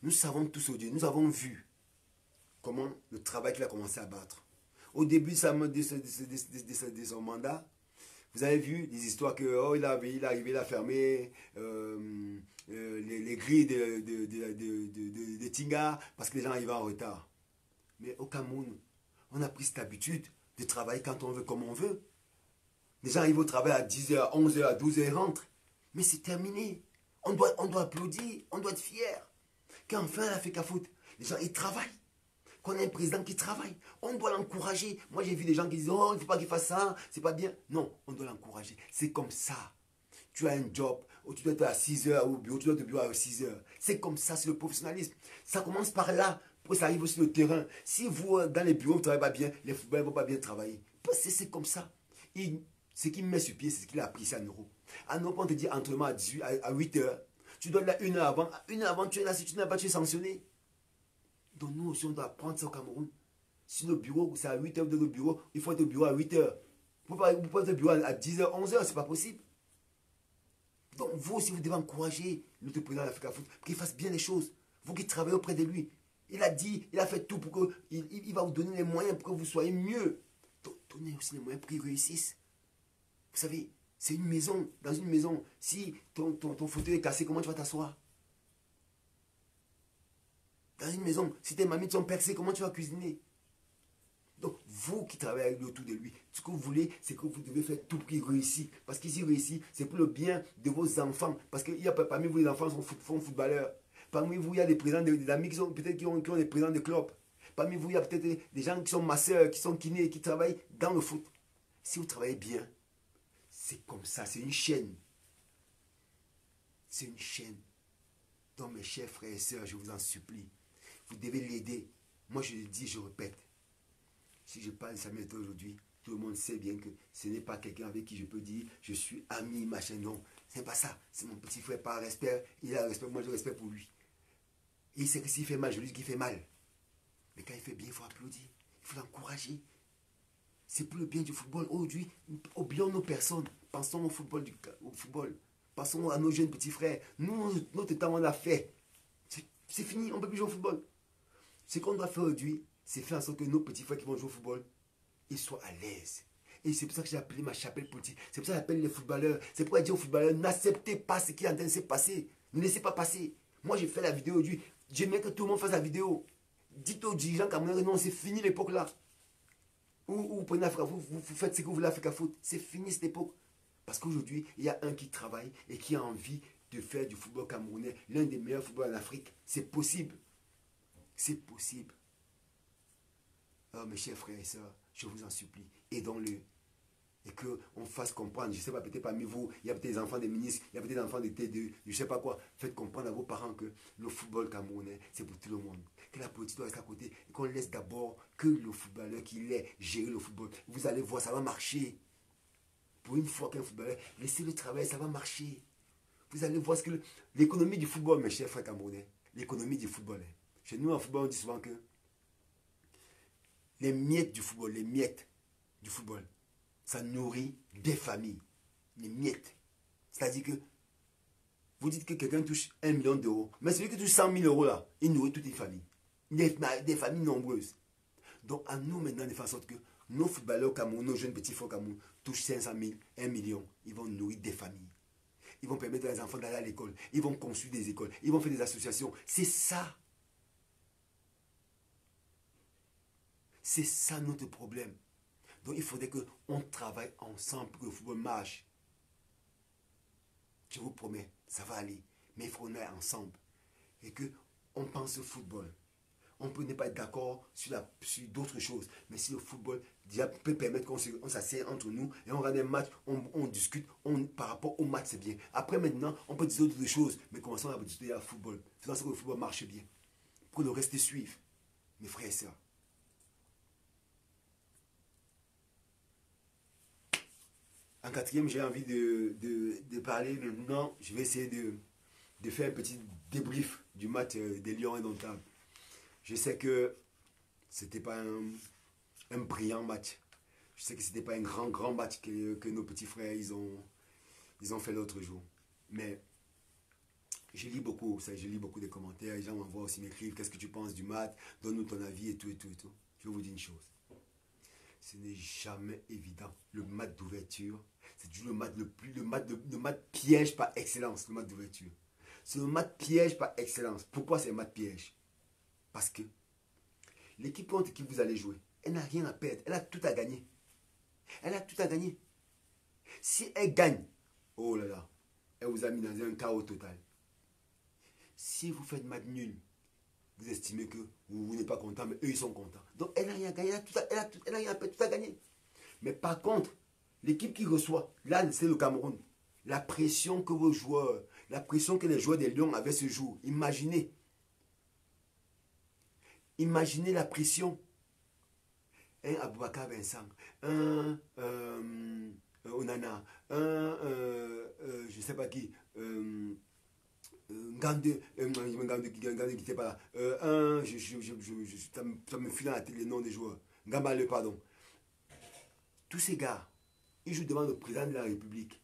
nous savons tous aujourd'hui, nous avons vu comment le travail qu'il a commencé à battre. Au début de son mandat, vous avez vu des histoires que il est arrivé, il a fermé les grilles de Tinga parce que les gens arrivaient en retard. Mais au Cameroun, on a pris cette habitude de travailler quand on veut, comme on veut. Les gens arrivent au travail à 10 h, à 11 h, à 12 h, ils rentrent. Mais c'est terminé. On doit applaudir, on doit être fier. Qu'enfin, l'Africa Foot, les gens, ils travaillent. Qu'on a un président qui travaille. On doit l'encourager. Moi, j'ai vu des gens qui disent, oh, il ne faut pas qu'il fasse ça, c'est pas bien. Non, on doit l'encourager. C'est comme ça. Tu as un job, où tu dois être à 6 h au bureau, tu dois être au bureau à 6 h. C'est comme ça, c'est le professionnalisme. Ça commence par là, pour que ça arrive aussi sur le terrain. Si vous, dans les bureaux, vous ne travaillez pas bien, les footballeurs ne vont pas bien travailler. C'est comme ça. Ce qui me met sur pied, c'est ce qu'il a appris ici en Europe. En Europe, on te dit entraînement à 8 h. Tu dois être là 1 heure avant. 1 heure avant, tu es là. Si tu n'as pas, tu es sanctionné. Donc nous aussi, on doit apprendre ça au Cameroun. Si le bureau, c'est à 8 h de le bureau, il faut être au bureau à 8 h. Vous pouvez être au bureau à 10 h, 11 h, c'est pas possible. Donc vous aussi, vous devez encourager notre président de l'Africa Foot pour qu'il fasse bien les choses. Vous qui travaillez auprès de lui. Il a dit, il a fait tout pour que, il va vous donner les moyens pour que vous soyez mieux. Donc, donnez aussi les moyens pour qu'ils réussissent. Vous savez, c'est une maison. Dans une maison, si ton fauteuil est cassé, comment tu vas t'asseoir? Dans une maison, si tes mamies sont percées, comment tu vas cuisiner? Donc, vous qui travaillez autour de lui, ce que vous voulez, c'est que vous devez faire tout pour qu'il réussisse. Parce qu'il s'y réussit, c'est pour le bien de vos enfants. Parce que parmi vous, les enfants sont footballeurs. Parmi vous, il y a des présidents, des amis qui ont des présidents de clubs. Parmi vous, il y a peut-être des gens qui sont masseurs, qui sont kinés, qui travaillent dans le foot. Si vous travaillez bien, C'est comme ça, c'est une chaîne. C'est une chaîne. Donc mes chers frères et sœurs, je vous en supplie, vous devez l'aider. Moi je le dis, je répète. Si je parle de Samuel Eto'o aujourd'hui, tout le monde sait bien que ce n'est pas quelqu'un avec qui je peux dire je suis ami, machin, non. C'est pas ça. C'est mon petit frère par respect. Il a le respect, moi j'ai le respect pour lui. Il sait que s'il fait mal, je lui dis qu'il fait mal. Mais quand il fait bien, il faut applaudir. Il faut l'encourager. C'est pour le bien du football. Aujourd'hui, oublions nos personnes. Pensons au football. Pensons à nos jeunes petits frères. Nous, notre temps, on l'a fait. C'est fini, on ne peut plus jouer au football. Ce qu'on doit faire aujourd'hui, c'est faire en sorte que nos petits frères qui vont jouer au football, ils soient à l'aise. Et c'est pour ça que j'ai appelé ma chapelle politique. C'est pour ça que j'appelle les footballeurs. C'est pour dire aux footballeurs, n'acceptez pas ce qui est en train de se passer. Ne laissez pas passer. Moi, j'ai fait la vidéo aujourd'hui. J'aimerais que tout le monde fasse la vidéo. Dites aux dirigeants camerounais, non, c'est fini l'époque là. Vous prenez l'Afrique, vous faites ce que vous voulez l'Afrique à foot. C'est fini cette époque. Parce qu'aujourd'hui, il y a un qui travaille et qui a envie de faire du football camerounais l'un des meilleurs footballs en Afrique. C'est possible. C'est possible. Alors mes chers frères et sœurs, je vous en supplie, aidons-le. Et qu'on fasse comprendre, je ne sais pas, peut-être parmi vous, il y a peut-être des enfants des ministres, il y a peut-être des enfants de T2, je ne sais pas quoi. Faites comprendre à vos parents que le football camerounais, c'est pour tout le monde. Que la politique doit rester à côté et qu'on laisse d'abord que le footballeur qu'il est gérer le football. Vous allez voir, ça va marcher. Pour une fois qu'un footballeur, laissez-le travailler, ça va marcher. Vous allez voir ce que l'économie du football, mes chers frères camerounais, l'économie du football. Chez nous, en football, on dit souvent que les miettes du football, ça nourrit des familles. Les miettes. C'est-à-dire que vous dites que quelqu'un touche 1 million d'euros, mais celui qui touche 100 000 euros là, il nourrit toute une famille. Des familles nombreuses. Donc à nous maintenant de faire en sorte que nos footballeurs au Cameroun, nos jeunes petits frères au Cameroun touchent 500 000, 1 million. Ils vont nourrir des familles. Ils vont permettre aux enfants d'aller à l'école. Ils vont construire des écoles. Ils vont faire des associations. C'est ça. C'est ça notre problème. Donc il faudrait qu'on travaille ensemble pour que le football marche. Je vous promets, ça va aller. Mais il faut qu'on aille ensemble. Et qu'on pense au football. On peut ne pas être d'accord sur d'autres choses. Mais si le football déjà peut permettre qu'on s'assied entre nous et on regarde un match, on discute par rapport au match, c'est bien. Après maintenant, on peut dire d'autres choses. Mais commençons à discuter au football. Faisons en sorte que le football marche bien. Pour le reste suivre. Mes frères et sœurs. En quatrième, j'ai envie de parler maintenant. Je vais essayer de faire un petit débrief du match des Lions indomptables. Je sais que ce n'était pas un brillant match. Je sais que ce n'était pas un grand match que nos petits frères ils ont fait l'autre jour. Mais je lis beaucoup, je lis beaucoup de commentaires. Les gens m'envoient aussi m'écrivent qu'est-ce que tu penses du match, donne-nous ton avis et tout. Je vais vous dire une chose. Ce n'est jamais évident. Le match d'ouverture, c'est toujours le match piège par excellence, le match d'ouverture. C'est le match piège par excellence. Pourquoi c'est un match piège? Parce que l'équipe contre qui vous allez jouer, elle n'a rien à perdre. Elle a tout à gagner. Elle a tout à gagner. Si elle gagne, oh là là, elle vous a mis dans un chaos total. Si vous faites match nul, vous estimez que vous n'êtes pas content, mais eux, ils sont contents. Donc, elle n'a rien à gagner, elle n'a rien à perdre, tout à gagner. Mais par contre, l'équipe qui reçoit, là, c'est le Cameroun. La pression que vos joueurs, la pression que les joueurs des Lions avaient ce jour, imaginez. Imaginez la pression. Un Aboubakar Vincent, un Onana, je ne sais pas qui, Ngande qui n'était pas là, ça me file dans la tête les noms des joueurs, Ngambale, pardon. Tous ces gars, ils jouent devant le président de la République.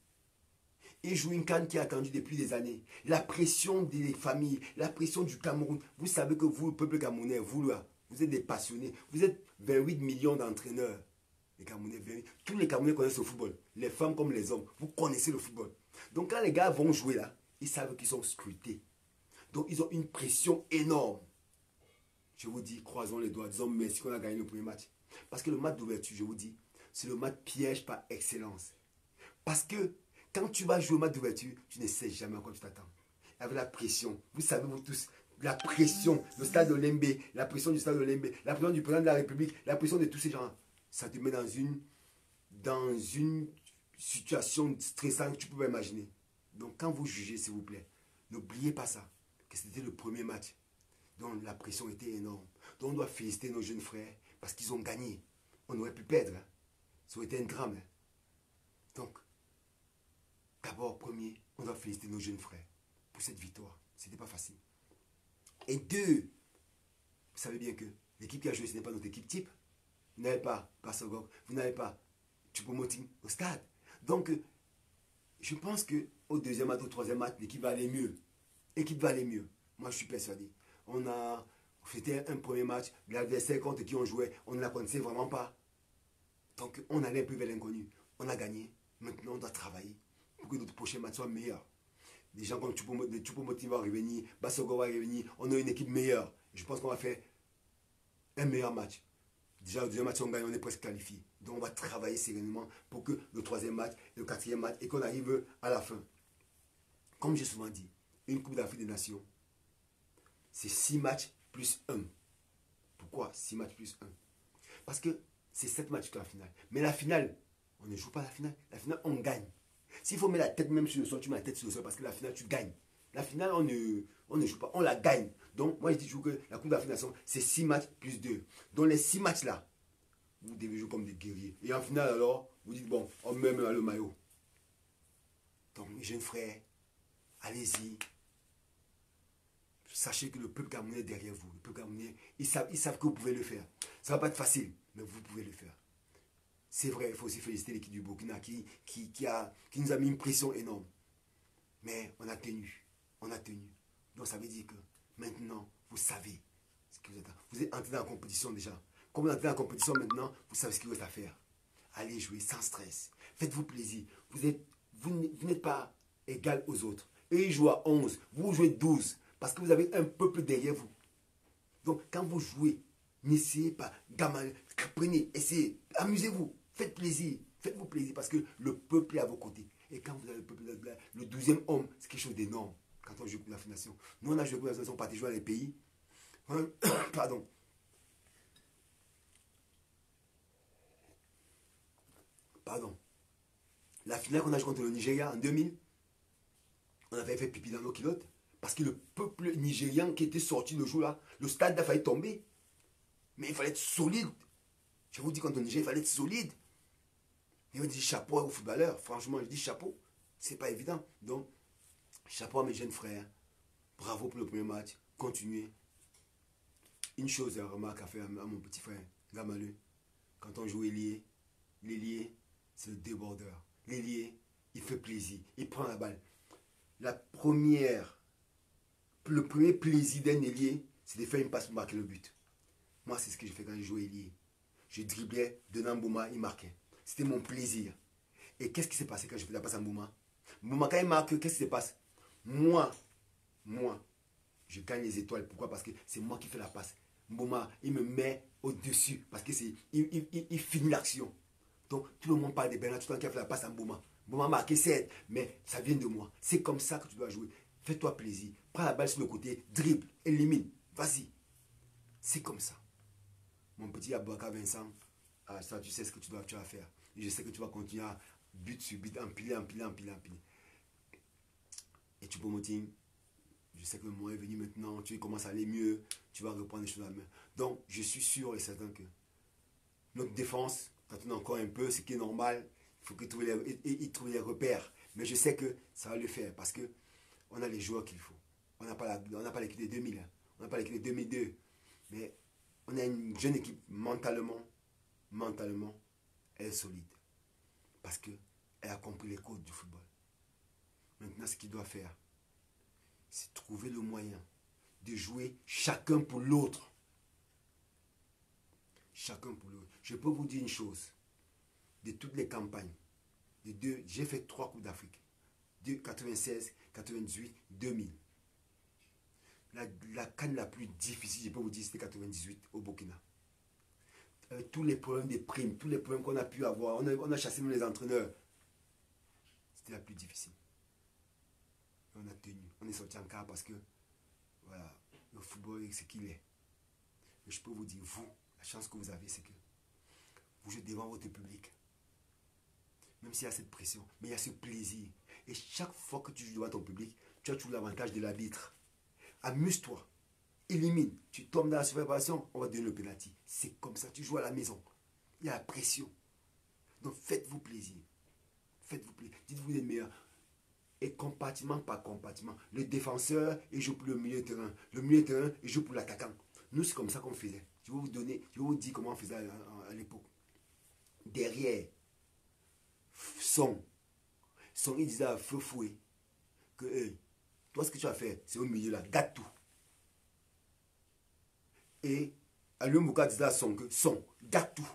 Ils jouent une CAN qui est attendue depuis des années. La pression des familles, la pression du Cameroun. Vous savez que vous, le peuple camerounais, vous là, vous êtes des passionnés. Vous êtes 28 millions d'entraîneurs. Les Camerounais, tous les Camerounais connaissent le football. Les femmes comme les hommes. Vous connaissez le football. Donc quand les gars vont jouer là, ils savent qu'ils sont scrutés. Donc ils ont une pression énorme. Je vous dis, croisons les doigts, disons merci qu'on a gagné le premier match. Parce que le match d'ouverture, je vous dis, c'est le match piège par excellence. Parce que quand tu vas jouer au match d'ouverture, tu ne sais jamais à quoi tu t'attends. Avec la pression, vous savez vous tous, la pression, le stade de Lembe, la pression du stade de Lembe, la pression du président de la République, la pression de tous ces gens, ça te met dans une situations stressantes que tu peux imaginer. Donc quand vous jugez, s'il vous plaît, n'oubliez pas ça, que c'était le premier match. Donc la pression était énorme. Donc on doit féliciter nos jeunes frères parce qu'ils ont gagné. On aurait pu perdre. Hein. Ça aurait été un drame. Hein. Donc, d'abord, premier, on doit féliciter nos jeunes frères pour cette victoire. C'était pas facile. Et deux, vous savez bien que l'équipe qui a joué, ce n'est pas notre équipe type. Vous n'avez pas Bassogog, vous n'avez pas Choupo-Moting au stade. Donc, je pense qu'au deuxième match, au troisième match, l'équipe va aller mieux. L'équipe va aller mieux. Moi, je suis persuadé. C'était un premier match, l'adversaire contre qui on jouait, on ne la connaissait vraiment pas. Donc, on allait un peu vers l'inconnu. On a gagné. Maintenant, on doit travailler pour que notre prochain match soit meilleur. Des gens comme Choupo-Moting va revenir, Bassogog va revenir. On a une équipe meilleure. Je pense qu'on va faire un meilleur match. Déjà, le deuxième match, on gagne, on est presque qualifié. Donc, on va travailler sereinement pour que le troisième match, le quatrième match, et qu'on arrive à la fin. Comme j'ai souvent dit, une Coupe d'Afrique des Nations, c'est 6 matchs plus 1. Pourquoi 6 matchs plus 1? Parce que c'est 7 matchs que la finale. Mais la finale, on ne joue pas la finale. La finale, on gagne. S'il faut mettre la tête même sur le sol, tu mets la tête sur le sol parce que la finale, tu gagnes. La finale, on ne joue pas, on la gagne. Donc, moi, je dis toujours que la Coupe d'Afrique des Nations, c'est 6 matchs plus 2. Donc, les 6 matchs-là, vous devez jouer comme des guerriers. Et en finale, alors, vous dites, bon, on met même le maillot. Donc, mes jeunes frères, allez-y. Sachez que le peuple camerounais est derrière vous. Le peuple camerounais, ils savent que vous pouvez le faire. Ça ne va pas être facile, mais vous pouvez le faire. C'est vrai, il faut aussi féliciter l'équipe du Burkina qui nous a mis une pression énorme. Mais on a tenu. On a tenu. Donc ça veut dire que maintenant, vous savez ce que vous êtes. Vous êtes entré dans la compétition déjà. Comme vous êtes entré dans la compétition maintenant, vous savez ce qu'il vous reste à faire. Allez jouer sans stress. Faites-vous plaisir. Vous n'êtes pas égal aux autres. Eux, ils jouent à 11. Vous jouez 12. Parce que vous avez un peuple derrière vous. Donc quand vous jouez, n'essayez pas. Prenez, essayez. Amusez-vous. Faites plaisir. Faites-vous plaisir parce que le peuple est à vos côtés. Et quand vous avez le peuple, le 12e homme, c'est quelque chose d'énorme. Quand on joue pour la nation. Nous, on a joué pour la nation, on partait jouer dans les pays. Pardon. Pardon. La finale qu'on a joué contre le Nigeria en 2000, on avait fait pipi dans nos culottes. Parce que le peuple nigérian qui était sorti le jour-là, le stade a failli tomber. Mais il fallait être solide. Je vous dis, quand on Nigeria, il fallait être solide. Et on dit chapeau aux footballeurs. Franchement, je dis chapeau. C'est pas évident. Donc, chapeau à mes jeunes frères. Bravo pour le premier match. Continuez. Une chose, remarque à faire à mon petit frère, Gamaleu. Quand on joue ailier, l'ailier, c'est le débordeur. L'ailier, il fait plaisir. Il prend la balle. Le premier plaisir d'un ailier, c'est de faire une passe pour marquer le but. Moi, c'est ce que je fais quand je joue ailier. Je driblais, donnant Mbouma, il marquait. C'était mon plaisir. Et qu'est-ce qui s'est passé quand je fais la passe à Mbouma? Mbouma, quand il marque, qu'est-ce qui se passe? Moi, je gagne les étoiles. Pourquoi? Parce que c'est moi qui fais la passe. Mbouma, il me met au-dessus. Parce que il finit l'action. Donc, tout le monde parle de Bernard, tout le monde qui a fait la passe à Mbouma. Mbouma a marqué 7, mais ça vient de moi. C'est comme ça que tu dois jouer. Fais-toi plaisir. Prends la balle sur le côté, dribble, élimine. Vas-y. C'est comme ça. Mon petit Abouaka Vincent, ça, tu sais ce que tu vas faire. Et je sais que tu vas continuer à but sur but, empiler. Et Choupo-Moting, je sais que le moment est venu maintenant, tu commences à aller mieux, tu vas reprendre les choses à la main. Donc, je suis sûr et certain que notre défense, ça tourne encore un peu, ce qui est normal. Il faut qu'il trouve les repères. Mais je sais que ça va le faire parce que on a les joueurs qu'il faut. On n'a pas l'équipe de 2000, hein. On n'a pas l'équipe de 2002. Mais on a une jeune équipe mentalement, elle est solide. Parce qu'elle a compris les codes du football. Maintenant, ce qu'il doit faire, c'est trouver le moyen de jouer chacun pour l'autre. Chacun pour l'autre. Je peux vous dire une chose. De toutes les campagnes, j'ai fait 3 Coupes d'Afrique. 96, 98, 2000. La CAN la plus difficile, je peux vous dire, c'était 98 au Burkina. Avec tous les problèmes des primes, tous les problèmes qu'on a pu avoir, on a chassé même les entraîneurs. C'était la plus difficile. Et on a tenu. On est sorti en quart parce que, voilà, le football est ce qu'il est. Mais je peux vous dire, vous, la chance que vous avez, c'est que vous jouez devant votre public. Même s'il y a cette pression, mais il y a ce plaisir. Et chaque fois que tu joues devant ton public, tu as toujours l'avantage de l'arbitre. Amuse-toi. Élimine. Tu tombes dans la surpréparation, on va donner le penalty. C'est comme ça, tu joues à la maison. Il y a la pression. Donc faites-vous plaisir. Faites-vous plaisir. Dites-vous les meilleurs. Et compartiment par compartiment. Le défenseur, il joue pour le milieu de terrain. Le milieu de terrain, il joue pour l'attaquant. Nous, c'est comme ça qu'on faisait. Je vais vous dire comment on faisait à l'époque. Derrière, son, il disait à feu fouet que toi, ce que tu vas faire, c'est au milieu là, gâte tout. Et Alioune Mouka disait à son que son, gâte tout.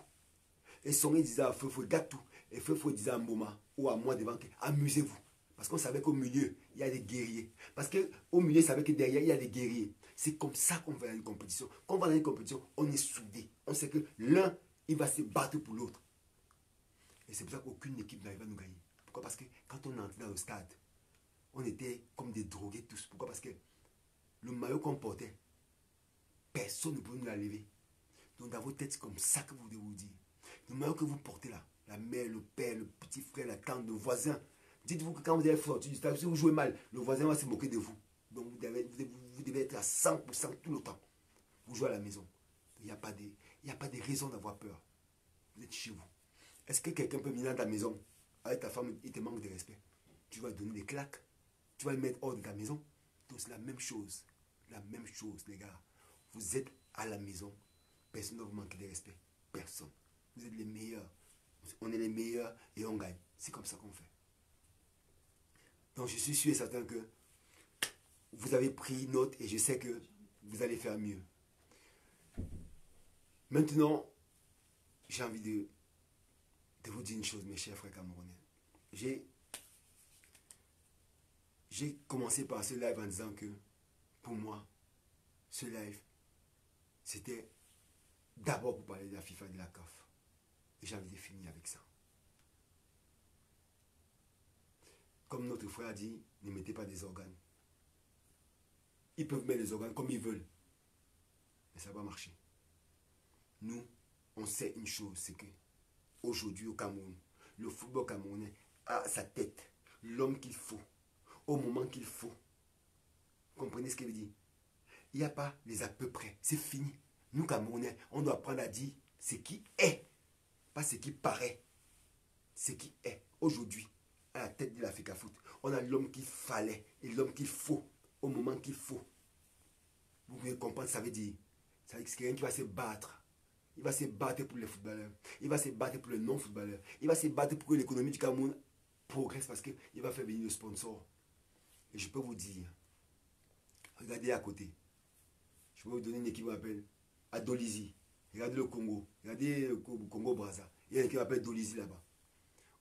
Et son, il disait à feu fouet, gâte tout. Et feu fouet disait à Mboma ou à moi devant que amusez-vous. Parce qu'on savait qu'au milieu, il y a des guerriers. Parce qu'au milieu, il savait que derrière, il y a des guerriers. C'est comme ça qu'on va à une compétition. Quand on va dans une compétition, on est soudés. On sait que l'un, il va se battre pour l'autre. Et c'est pour ça qu'aucune équipe n'arrive à nous gagner. Pourquoi? Parce que quand on est entré dans le stade, on était comme des drogués tous. Pourquoi? Parce que le maillot qu'on portait, personne ne pouvait nous la lever. Donc dans vos têtes, c'est comme ça que vous devez vous dire. Le maillot que vous portez là, la mère, le père, le petit frère, la tante, le voisin, dites-vous que quand vous avez sorti du stade, si vous jouez mal, le voisin va se moquer de vous. Donc vous devez être à 100% tout le temps. Vous jouez à la maison. Il n'y a pas de raison d'avoir peur. Vous êtes chez vous. Est-ce que quelqu'un peut venir dans ta maison avec ta femme, il te manque de respect? Tu vas donner des claques. Tu vas le mettre hors de ta maison. Donc c'est la même chose. La même chose, les gars. Vous êtes à la maison. Personne ne va vous manquer de respect. Personne. Vous êtes les meilleurs. On est les meilleurs et on gagne. C'est comme ça qu'on fait. Donc je suis sûr et certain que vous avez pris note et je sais que vous allez faire mieux. Maintenant, j'ai envie de vous dire une chose, mes chers frères camerounais. J'ai commencé par ce live en disant que, pour moi, ce live, c'était d'abord pour parler de la FIFA et de la CAF. Et j'ai envie de finir avec ça. Comme notre frère a dit, ne mettez pas des organes. Ils peuvent mettre les organes comme ils veulent. Mais ça va marcher. Nous, on sait une chose, c'est que aujourd'hui au Cameroun, le football camerounais a sa tête, l'homme qu'il faut, au moment qu'il faut. Vous comprenez ce qu'il veut dire? Il n'y a pas les à peu près, c'est fini. Nous Camerounais, on doit apprendre à dire ce qui est, pas ce qui paraît. Ce qui est aujourd'hui à la tête de l'Africa Foot. On a l'homme qu'il fallait et l'homme qu'il faut, au moment qu'il faut. Vous pouvez comprendre, ça veut dire que c'est quelqu'un qui va se battre. Il va se battre pour les footballeurs. Il va se battre pour les non-footballeurs. Il va se battre pour que l'économie du Cameroun progresse parce qu'il va faire venir le sponsor. Et je peux vous dire, regardez à côté. Je peux vous donner une équipe qui m'appelle Adolizi. Regardez le Congo. Regardez le Congo-Brazza. Il y a une équipe qui m'appelle Dolizi là-bas.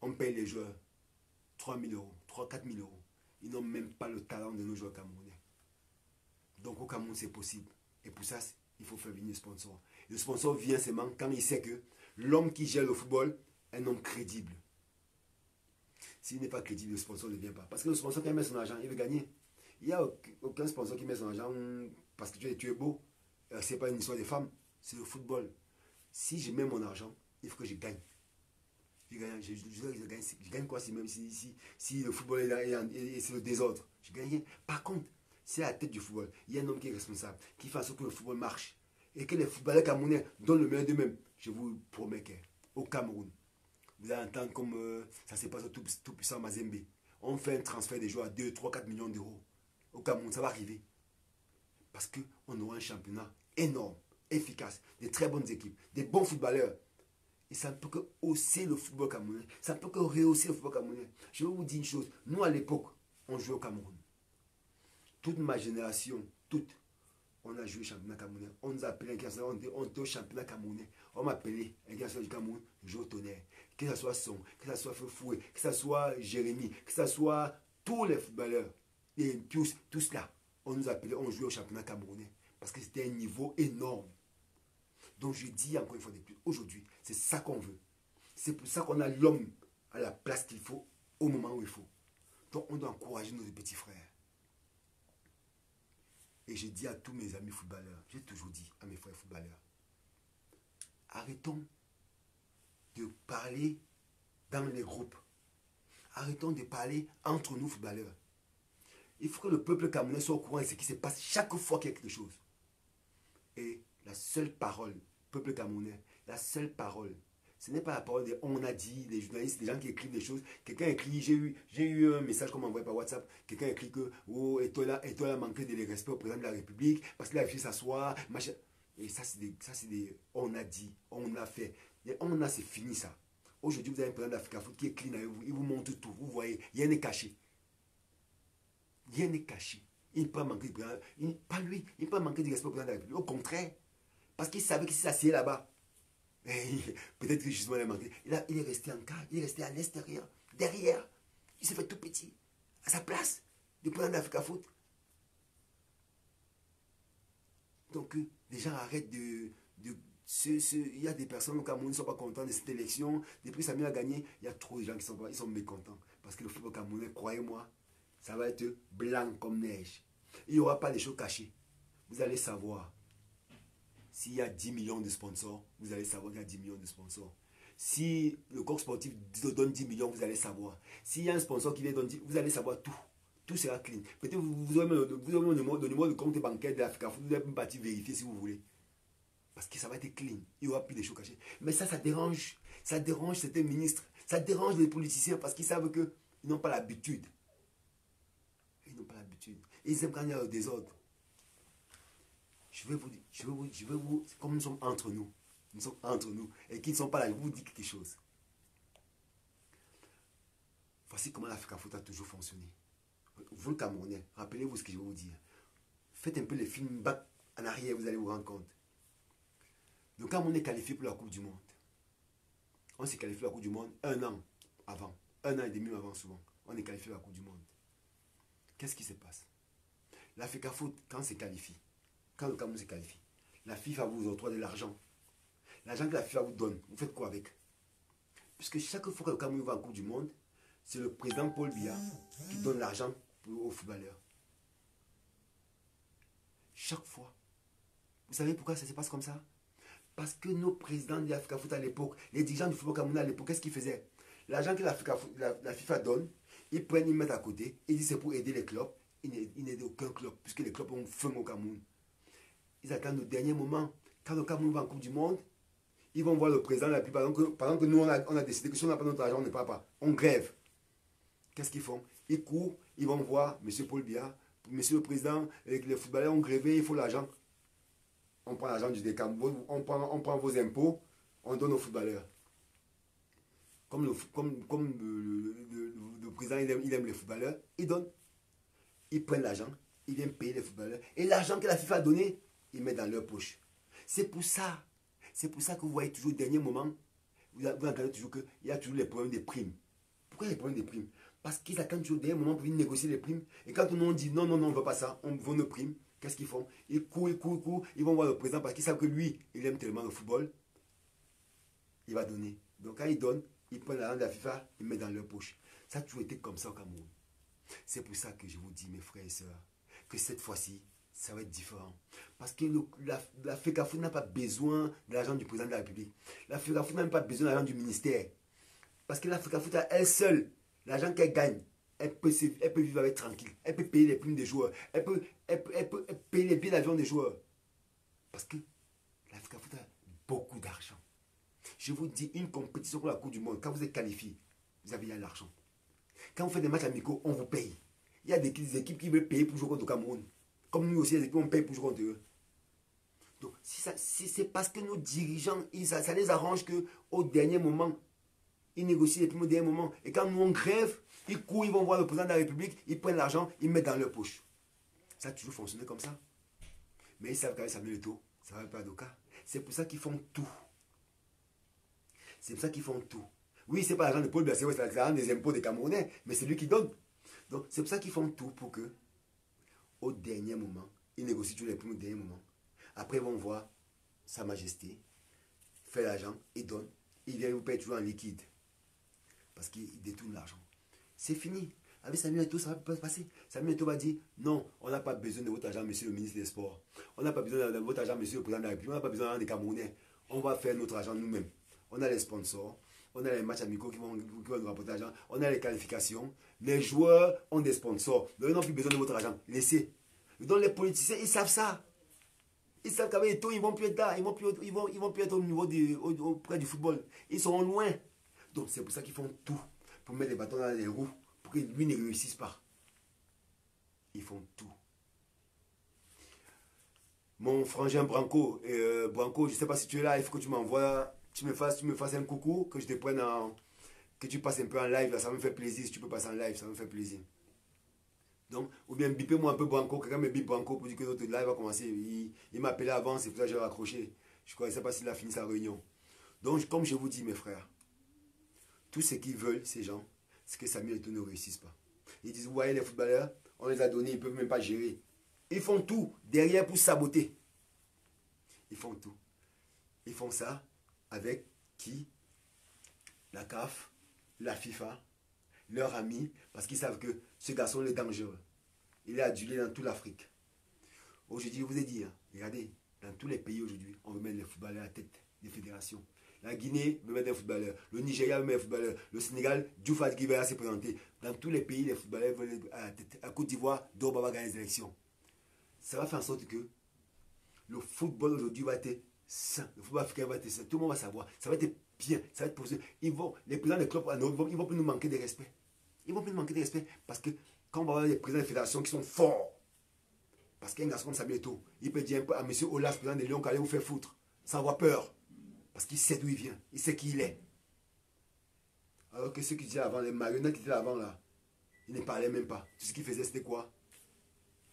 On paye les joueurs 3 000 euros, 4 000 euros. Ils n'ont même pas le talent de nos joueurs camerounais. Donc au Cameroun, c'est possible. Et pour ça, il faut faire venir le sponsor. Le sponsor vient seulement quand il sait que l'homme qui gère le football est un homme crédible. S'il n'est pas crédible, le sponsor ne vient pas. Parce que le sponsor, quand il met son argent, il veut gagner. Il n'y a aucun sponsor qui met son argent parce que tu es beau. Ce n'est pas une histoire de femmes, c'est le football. Si je mets mon argent, il faut que je gagne. Je gagne quoi si, même si le football est là et c'est le désordre? Je gagne rien. Par contre, c'est à la tête du football. Il y a un homme qui est responsable, qui fait en sorte que le football marche. Et que les footballeurs camerounais donnent le meilleur d'eux-mêmes. Je vous promets qu'au Cameroun, vous allez entendre comme ça se passe au tout puissant Mazembe. On fait un transfert des joueurs à 2, 3, 4 millions d'euros. Au Cameroun, ça va arriver. Parce qu'on aura un championnat énorme, efficace, de très bonnes équipes, des bons footballeurs. Et ça ne peut que hausser le football camerounais. Ça ne peut que rehausser le football camerounais. Je vais vous dire une chose. Nous, à l'époque, on jouait au Cameroun. Toute ma génération, on a joué au championnat camerounais. On nous a appelé on était au championnat camerounais. On m'a appelé un garçon du Cameroun, je joue au Tonnerre. Que ce soit Son, que ce soit Foué, que ce soit Jérémy, que ce soit tous les footballeurs. Et tous là, on nous a appelé, on jouait au championnat camerounais. Parce que c'était un niveau énorme. Donc je dis encore une fois de plus, aujourd'hui, c'est ça qu'on veut. C'est pour ça qu'on a l'homme à la place qu'il faut, au moment où il faut. Donc on doit encourager nos petits frères. Et je dis à tous mes amis footballeurs, j'ai toujours dit à mes frères footballeurs, arrêtons de parler dans les groupes Arrêtons de parler entre nous, footballeurs. Il faut que le peuple camerounais soit au courant de ce qui se passe chaque fois qu'il y a quelque chose. Et la seule parole, peuple camerounais, la seule parole, ce n'est pas la parole de on a dit, les journalistes, les gens qui écrivent des choses. Quelqu'un écrit, j'ai eu un message qu'on m'a envoyé par WhatsApp. Quelqu'un écrit que oh, Eto'o a manqué de respect au président de la République parce qu'il a fait s'asseoir. Et ça, c'est des on a dit, on a fait. Et on a, c'est fini ça. Aujourd'hui, vous avez un président d'Africa Foot qui est clean avec vous. Il vous montre tout. Vous voyez, rien n'est caché. Rien n'est caché. Il ne peut pas manquer de président. Pas lui, il ne peut pas manquer de respect au président de la République. Au contraire. Parce qu'il savait que si ça s'assied là-bas, peut-être que justement il a manqué. Il est resté en cadre, il est resté à l'extérieur, derrière. Il s'est fait tout petit, à sa place, de président d'Africa Foot. Donc, les gens arrêtent il y a des personnes au Cameroun qui ne sont pas contents de cette élection. Depuis Samuel a gagné, il y a trop de gens qui sont mécontents. Parce que le football camerounais, croyez-moi, ça va être blanc comme neige. Il n'y aura pas de choses cachées. Vous allez savoir. S'il y a 10 millions de sponsors, vous allez savoir qu'il y a 10 millions de sponsors. Si le corps sportif donne 10 millions, vous allez savoir. S'il y a un sponsor qui les donne 10, vous allez savoir tout. Tout sera clean. Peut-être vous aurez le numéro de compte bancaire de l'Africa. Vous allez partir vérifier si vous voulez. Parce que ça va être clean. Il n'y aura plus de choses cachées. Mais ça dérange. Ça dérange certains ministres. Ça dérange les politiciens parce qu'ils savent qu'ils n'ont pas l'habitude. Ils n'ont pas l'habitude. Ils aiment quand il y a le désordre. Je vais vous, comme nous sommes entre nous et qu'ils ne sont pas là, je vous dis quelque chose. Voici comment l'Africa Foot a toujours fonctionné. Vous le Camerounais, rappelez-vous ce que je vais vous dire. Faites un peu les films back en arrière, vous allez vous rendre compte. Le Cameroun est qualifié pour la Coupe du Monde. On s'est qualifié pour la Coupe du Monde un an avant, un an et demi avant souvent. On est qualifié pour la Coupe du Monde. Qu'est-ce qui se passe? L'Africa Foot, quand c'est qualifié, quand le Cameroun se qualifie, la FIFA vous octroie de l'argent. L'argent que la FIFA vous donne, vous faites quoi avec? Puisque chaque fois que le Cameroun va en Coupe du Monde, c'est le président Paul Biya qui donne l'argent aux footballeurs. Chaque fois. Vous savez pourquoi ça se passe comme ça? Parce que nos présidents de l'Africa Foot à l'époque, les dirigeants du football camerounais à l'époque, qu'est-ce qu'ils faisaient? L'argent que la FIFA donne, ils prennent, ils mettent à côté, ils disent c'est pour aider les clubs. Ils n'aident aucun club, puisque les clubs ont faim au Cameroun. Ils attendent au dernier moment. Quand le Cameroun va en Coupe du Monde, ils vont voir le président de la République. Par exemple, nous, on a décidé que si on n'a pas notre argent, on ne part pas. On grève. Qu'est-ce qu'ils font? Ils courent, ils vont voir M. Paul Biya. Monsieur le président, les footballeurs ont grévé, il faut l'argent. On prend l'argent du décambo, on prend vos impôts, on donne aux footballeurs. Comme le président, il aime les footballeurs, il donne. Ils prennent l'argent, ils viennent payer les footballeurs. Et l'argent que la FIFA a donné, ils mettent dans leur poche. C'est pour ça que vous voyez toujours au dernier moment, vous entendez toujours qu'il y a toujours les problèmes des primes. Pourquoi il y a les problèmes des primes? Parce qu'ils attendent toujours au dernier moment pour venir négocier les primes. Et quand tout le monde dit non, on ne veut pas ça, on veut nos primes, qu'est-ce qu'ils font? Ils courent, ils vont voir le président parce qu'ils savent que lui, il aime tellement le football, il va donner. Donc quand il donne, ils prennent l'argent de la FIFA, ils mettent dans leur poche. Ça a toujours été comme ça au Cameroun. C'est pour ça que je vous dis, mes frères et sœurs, que cette fois-ci, ça va être différent. Parce que l'Africa Foot n'a pas besoin de l'argent du président de la République. L'Africa Foot n'a même pas besoin de l'argent du ministère. Parce que l'Africa Foot, à elle seule, l'argent qu'elle gagne, elle peut vivre avec tranquille. Elle peut payer les primes des joueurs. Elle peut payer les billets d'avion des joueurs. Parce que l'Africa Foot a beaucoup d'argent. Je vous dis, une compétition pour la Coupe du Monde, quand vous êtes qualifié, vous avez l'argent. Quand vous faites des matchs amicaux, on vous paye. Il y a des équipes qui veulent payer pour jouer contre le Cameroun. Comme nous aussi, les équipes, on paye pour jouer contre eux. Donc, si c'est parce que nos dirigeants, ça les arrange qu'au dernier moment, ils négocient les primes au dernier moment. Et quand nous, on grève, ils courent, ils vont voir le président de la République, ils prennent l'argent, ils mettent dans leur poche. Ça a toujours fonctionné comme ça. Mais ils savent qu'avec Samuel Eto'o, ça ne va pas de cas. C'est pour ça qu'ils font tout. C'est pour ça qu'ils font tout. Oui, c'est pas l'argent de Paul Biya, c'est l'argent des impôts des Camerounais, mais c'est lui qui donne. Donc, c'est pour ça qu'ils font tout pour que, au dernier moment, ils négocient tous les primes au dernier moment. Après, ils vont voir Sa Majesté, fait l'argent, il donne, il vient vous payer toujours en liquide. Parce qu'il détourne l'argent. C'est fini. Avec Samuel Eto'o, ça va pas se passer. Samuel Eto'o va dire, non, on n'a pas besoin de votre argent, monsieur le ministre des Sports. On n'a pas besoin de votre argent, monsieur le président de la République. On n'a pas besoin des Camerounais. On va faire notre argent nous-mêmes. On a les sponsors, on a les matchs amicaux qui vont nous rapporter l'argent, on a les qualifications, les joueurs ont des sponsors, mais ils n'ont plus besoin de votre argent, laissez. Donc les politiciens, ils savent ça. Ils savent qu'avec Eto'o, ils ne vont plus être là, ils vont plus être au niveau auprès du football. Ils seront loin. Donc c'est pour ça qu'ils font tout, pour mettre les bâtons dans les roues, pour que lui ne réussisse pas. Ils font tout. Mon frangin Branco, Branco, je ne sais pas si tu es là, il faut que tu m'envoies, tu me fasses un coucou, que je te prenne que tu passes un peu en live, là, ça me fait plaisir, si tu peux passer en live, ça me fait plaisir. Donc, ou bien bipez-moi un peu Branco, quelqu'un me bip Branco pour dire que notre live va commencer. Il m'a appelé avant, c'est pour ça que j'ai raccroché. Je ne connaissais pas s'il a fini sa réunion. Donc, comme je vous dis, mes frères, tout ce qu'ils veulent, ces gens, c'est que Samuel Eto'o ne réussisse pas. Ils disent, vous voyez les footballeurs, on les a donnés, ils ne peuvent même pas gérer. Ils font tout derrière pour saboter. Ils font tout. Ils font ça avec qui? La CAF, la FIFA, leurs amis, parce qu'ils savent que ce garçon est dangereux. Il est adulé dans toute l'Afrique. Aujourd'hui, je vous ai dit, hein, regardez, dans tous les pays aujourd'hui, on veut mettre les footballeurs à la tête des fédérations. La Guinée veut mettre des footballeurs. Le Nigeria veut mettre des footballeurs. Le Sénégal, Diouf Adjei va se présenter. Dans tous les pays, les footballeurs veulent être à la tête. À Côte d'Ivoire, Dorba va gagner les élections. Ça va faire en sorte que le football aujourd'hui va être sain. Le football africain va être sain. Tout le monde va savoir. Ça va être bien. Ça va être possible. Les présidents des clubs, ils vont plus nous manquer de respect. Ils vont plus nous manquer de respect parce que quand on va avoir des présidents de fédérations qui sont forts, parce qu'un garçon comme Samuel Eto'o, il peut dire un peu à M. Olas, président de Lyon, qu'allez vous faire foutre, sans avoir peur. Parce qu'il sait d'où il vient, il sait qui il est. Alors que ceux qui disaient avant, les marionnettes qui étaient avant là, ils ne parlaient même pas. Tout ce qu'ils faisaient, c'était quoi?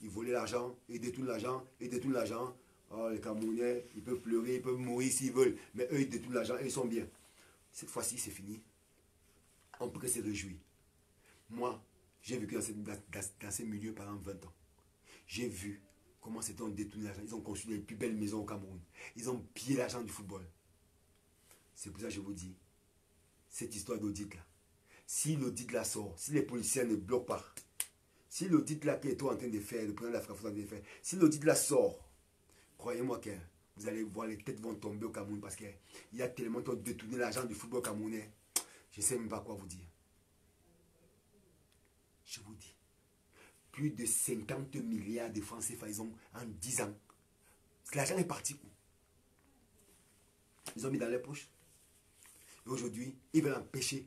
Ils volaient l'argent, ils détournent l'argent, ils détournent l'argent. Oh, les Camerounais, ils peuvent pleurer, ils peuvent mourir s'ils veulent. Mais eux, ils détournent l'argent et ils sont bien. Cette fois-ci, c'est fini. On peut que se réjouir. Moi, j'ai vécu dans ces milieux pendant 20 ans. J'ai vu comment c'était on détourné l'argent. Ils ont construit les plus belles maisons au Cameroun. Ils ont pillé l'argent du football. C'est pour ça que je vous dis, cette histoire d'audit là, si l'audit là sort, si les policiers ne bloquent pas, si l'audit là qui est en train de faire, le président de la France est en train de faire, si l'audit là sort, croyez-moi que vous allez voir, les têtes vont tomber au Cameroun parce qu'il y a tellement qui ont détourné l'argent du football camerounais. Je ne sais même pas quoi vous dire. Je vous dis, plus de 50 milliards de francs CFA, ils ont en 10 ans. L'argent est parti où? Ils ont mis dans les poches. Et aujourd'hui, ils veulent empêcher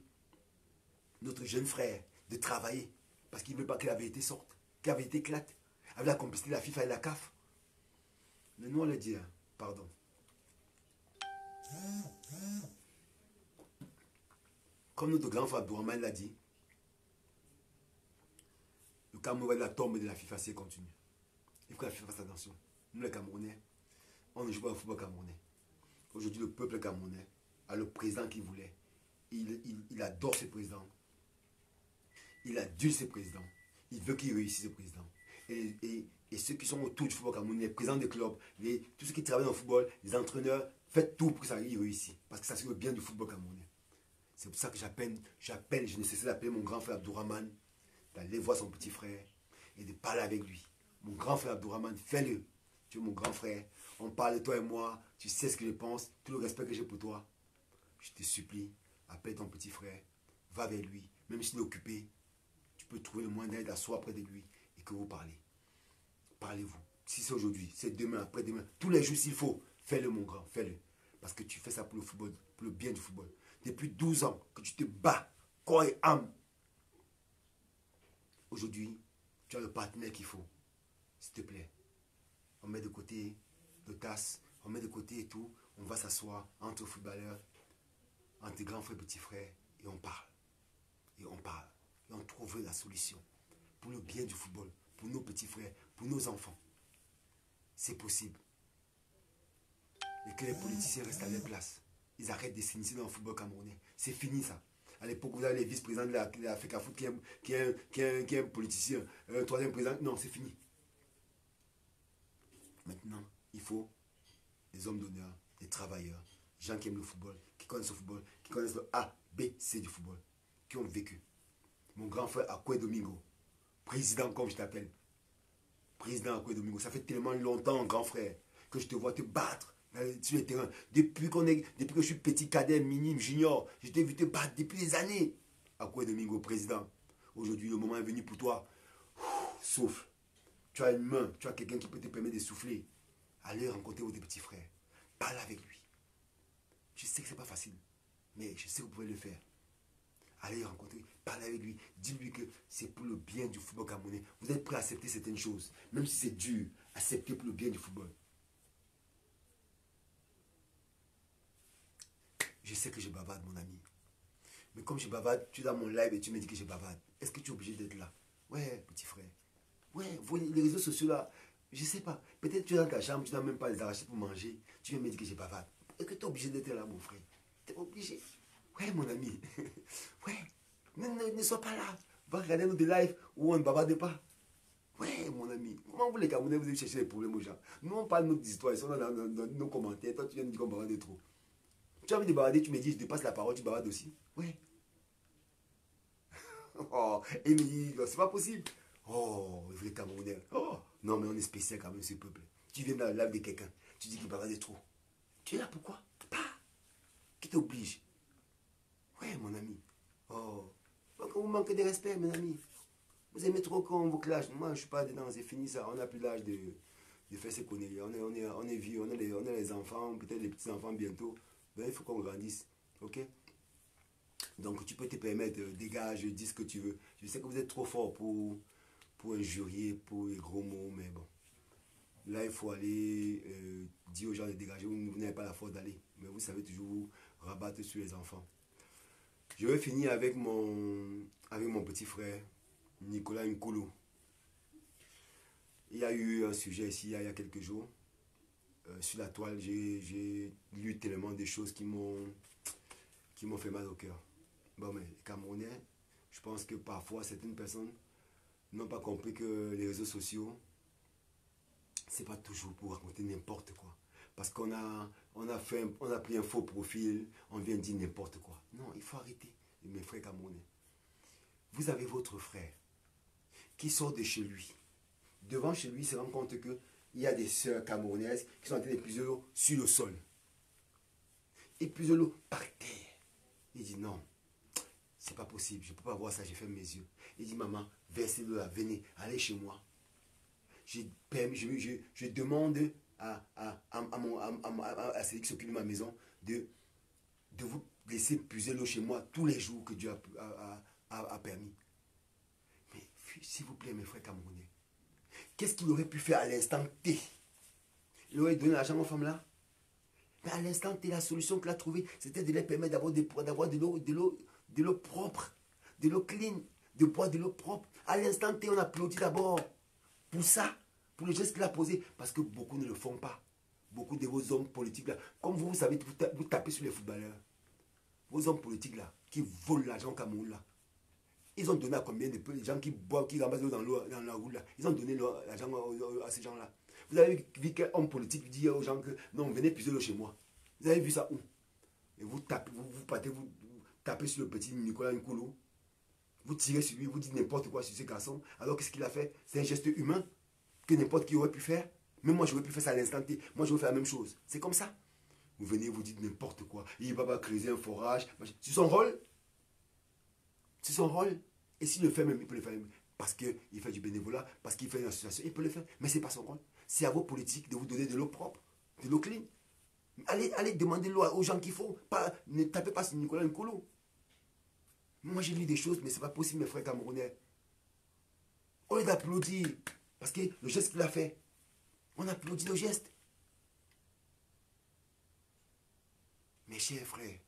notre jeune frère de travailler parce qu'ils ne veulent pas que la vérité sorte, que la vérité éclate. Avec la complicité de la FIFA et la CAF. Mais nous, on le dit, hein, pardon. Comme notre grand frère Abdourahmane l'a dit, le Cameroun va être la tombe de la FIFA si elle continue. Il faut que la FIFA fasse attention. Nous, les Camerounais, on ne joue pas au football camerounais. Aujourd'hui, le peuple camerounais a le président qu'il voulait. Il adore ce président. Il adule ce président. Il veut qu'il réussisse ce président. Et ceux qui sont autour du football camerounais, les présidents des clubs, tous ceux qui travaillent dans le football, les entraîneurs, faites tout pour que ça réussisse. Parce que ça c'est le bien du football camerounais. C'est pour ça que je ne cesse d'appeler mon grand frère Abdourahmane, d'aller voir son petit frère et de parler avec lui. Mon grand frère Abdourahmane, fais-le. Tu es mon grand frère. On parle de toi et moi. Tu sais ce que je pense. Tout le respect que j'ai pour toi. Je te supplie, appelle ton petit frère. Va vers lui. Même s'il est occupé, tu peux trouver le moyen d'aller t'asseoir près de lui et que vous parlez. Parlez-vous. Si c'est aujourd'hui, c'est demain, après-demain, tous les jours s'il faut, fais-le mon grand, fais-le. Parce que tu fais ça pour le football, pour le bien du football. Depuis 12 ans que tu te bats, corps et âme. Aujourd'hui, tu as le partenaire qu'il faut. S'il te plaît. On met de côté le tasse, on met de côté et tout. On va s'asseoir entre footballeurs, entre grands frères et petits frères, et on parle. Et on parle. Et on trouve la solution. Pour le bien du football, pour nos petits frères, pour nos enfants. C'est possible. Et que les politiciens restent à leur place. Ils arrêtent de s'initier dans le football camerounais. C'est fini ça. À l'époque, vous avez les vice-présidents de l'Afrique Foot qui est un politicien, un troisième président. Non, c'est fini. Maintenant, il faut des hommes d'honneur, des travailleurs, des gens qui aiment le football, qui connaissent le football, qui connaissent le A, B, C du football, qui ont vécu. Mon grand frère Akwe Domingo, président comme je t'appelle, président Akwe Domingo, ça fait tellement longtemps, grand frère, que je te vois te battre sur le terrain. Depuis que je suis petit cadet, minime, junior, je t'ai vu te battre depuis des années. À quoi Domingo, président? Aujourd'hui, le moment est venu pour toi. Souffle. Tu as une main, tu as quelqu'un qui peut te permettre de souffler. Allez rencontrer votre petit frère. Parle avec lui. Je sais que ce n'est pas facile, mais je sais que vous pouvez le faire. Allez rencontrer, parlez avec lui. Dis-lui que c'est pour le bien du football camerounais. Vous êtes prêt à accepter certaines choses. Même si c'est dur, acceptez pour le bien du football. Je sais que je bavarde, mon ami. Mais comme je bavarde, tu es dans mon live et tu me dis que je bavarde. Est-ce que tu es obligé d'être là? Ouais, petit frère. Ouais, les réseaux sociaux là, je sais pas. Peut-être tu es dans ta chambre, tu n'as même pas les arrachés pour manger. Tu viens me dire que je bavarde. Est-ce que tu es obligé d'être là, mon frère? Tu es obligé. Ouais, mon ami. Ouais. Ne sois pas là. Va regarder notre live où on ne bavarde pas. Ouais, mon ami. Comment vous les Camerounais, vous allez chercher les problèmes aux gens? Nous, on parle de notre histoire. Ils sont dans nos commentaires. Toi, tu viens de dire qu'on bavarde trop. Tu as envie de bavarder, tu me dis, je te passe la parole, tu bavardes aussi. Ouais. Oh, et il me dit, c'est pas possible. Oh, le vrai Camerounais. Oh, non, mais on est spécial quand même, ce peuple. Tu viens dans le live de quelqu'un, tu dis qu'il bavarde trop. Tu es là pourquoi? Pas. Qui t'oblige? Ouais, mon ami. Oh. Donc, vous manquez de respect, mes amis. Vous aimez trop qu'on vous clash. Moi, je ne suis pas dedans, c'est fini ça. On n'a plus l'âge de faire ce qu'on est. On est vieux, on a les enfants, peut-être les petits-enfants bientôt. Ben, il faut qu'on grandisse. Ok? Donc, tu peux te permettre, dégage, dis ce que tu veux. Je sais que vous êtes trop fort pour injurier, pour les gros mots, mais bon. Là, il faut aller dire aux gens de dégager. Vous n'avez pas la force d'aller. Mais vous savez toujours vous rabattre sur les enfants. Je vais finir avec mon petit frère, Nicolas Nkulu. Il y a eu un sujet ici il y a quelques jours. Sur la toile, j'ai lu tellement de choses qui m'ont fait mal au cœur. Bon, mais les Camerounais, je pense que parfois certaines personnes n'ont pas compris que les réseaux sociaux, c'est pas toujours pour raconter n'importe quoi. Parce qu'on a pris un faux profil, on vient dire n'importe quoi. Non, il faut arrêter, mes frères camerounais. Vous avez votre frère qui sort de chez lui. Devant chez lui, il se rend compte qu'il y a des sœurs camerounaises qui sont en train de puiser l'eau sur le sol. Et puiser l'eau par terre. Il dit non, c'est pas possible, je ne peux pas voir ça, j'ai fermé mes yeux. Il dit maman, versez l'eau là, venez, allez chez moi. Je demande à celui qui s'occupe de ma maison de vous laisser puiser l'eau chez moi tous les jours que Dieu a permis. Mais s'il vous plaît, mes frères camerounais, qu'est-ce qu'il aurait pu faire à l'instant T? Il aurait donné l'argent aux femmes là. Mais à l'instant T, la solution qu'il a trouvée, c'était de leur permettre d'avoir de l'eau propre, de l'eau clean, de boire de l'eau propre. À l'instant T, on applaudit d'abord pour ça, pour le geste qu'il a posé, parce que beaucoup ne le font pas. Beaucoup de vos hommes politiques là, comme vous savez, vous tapez sur les footballeurs. Vos hommes politiques là, qui volent l'argent au Cameroun là, ils ont donné à combien de peu les gens qui boivent, qui ramassent l'eau dans la roue là, ils ont donné l'argent à ces gens là. Vous avez vu qu'un homme politique dit aux gens que non, venez puiser l'eau chez moi. Vous avez vu ça où? Et vous tapez, vous tapez sur le petit Nicolas Nkulu. Vous tirez sur lui, vous dites n'importe quoi sur ce garçon. Alors qu'est-ce qu'il a fait? C'est un geste humain que n'importe qui aurait pu faire. Même moi, j'aurais pu faire ça à l'instant T. Moi, j'aurais fait la même chose. C'est comme ça. Vous venez, vous dites n'importe quoi. Il va pas creuser un forage. C'est son rôle. C'est son rôle. Et s'il le fait même, il peut le faire même. Parce qu'il fait du bénévolat, parce qu'il fait une association, il peut le faire. Mais ce n'est pas son rôle. C'est à vos politiques de vous donner de l'eau propre, de l'eau clean. Allez demander l'eau aux gens qu'il faut. Ne tapez pas sur Nicolas Nkulu. Moi, j'ai lu des choses, mais ce n'est pas possible, mes frères camerounais. Au lieu d'applaudir, parce que le geste qu'il a fait, on applaudit le geste. Mes chers frères,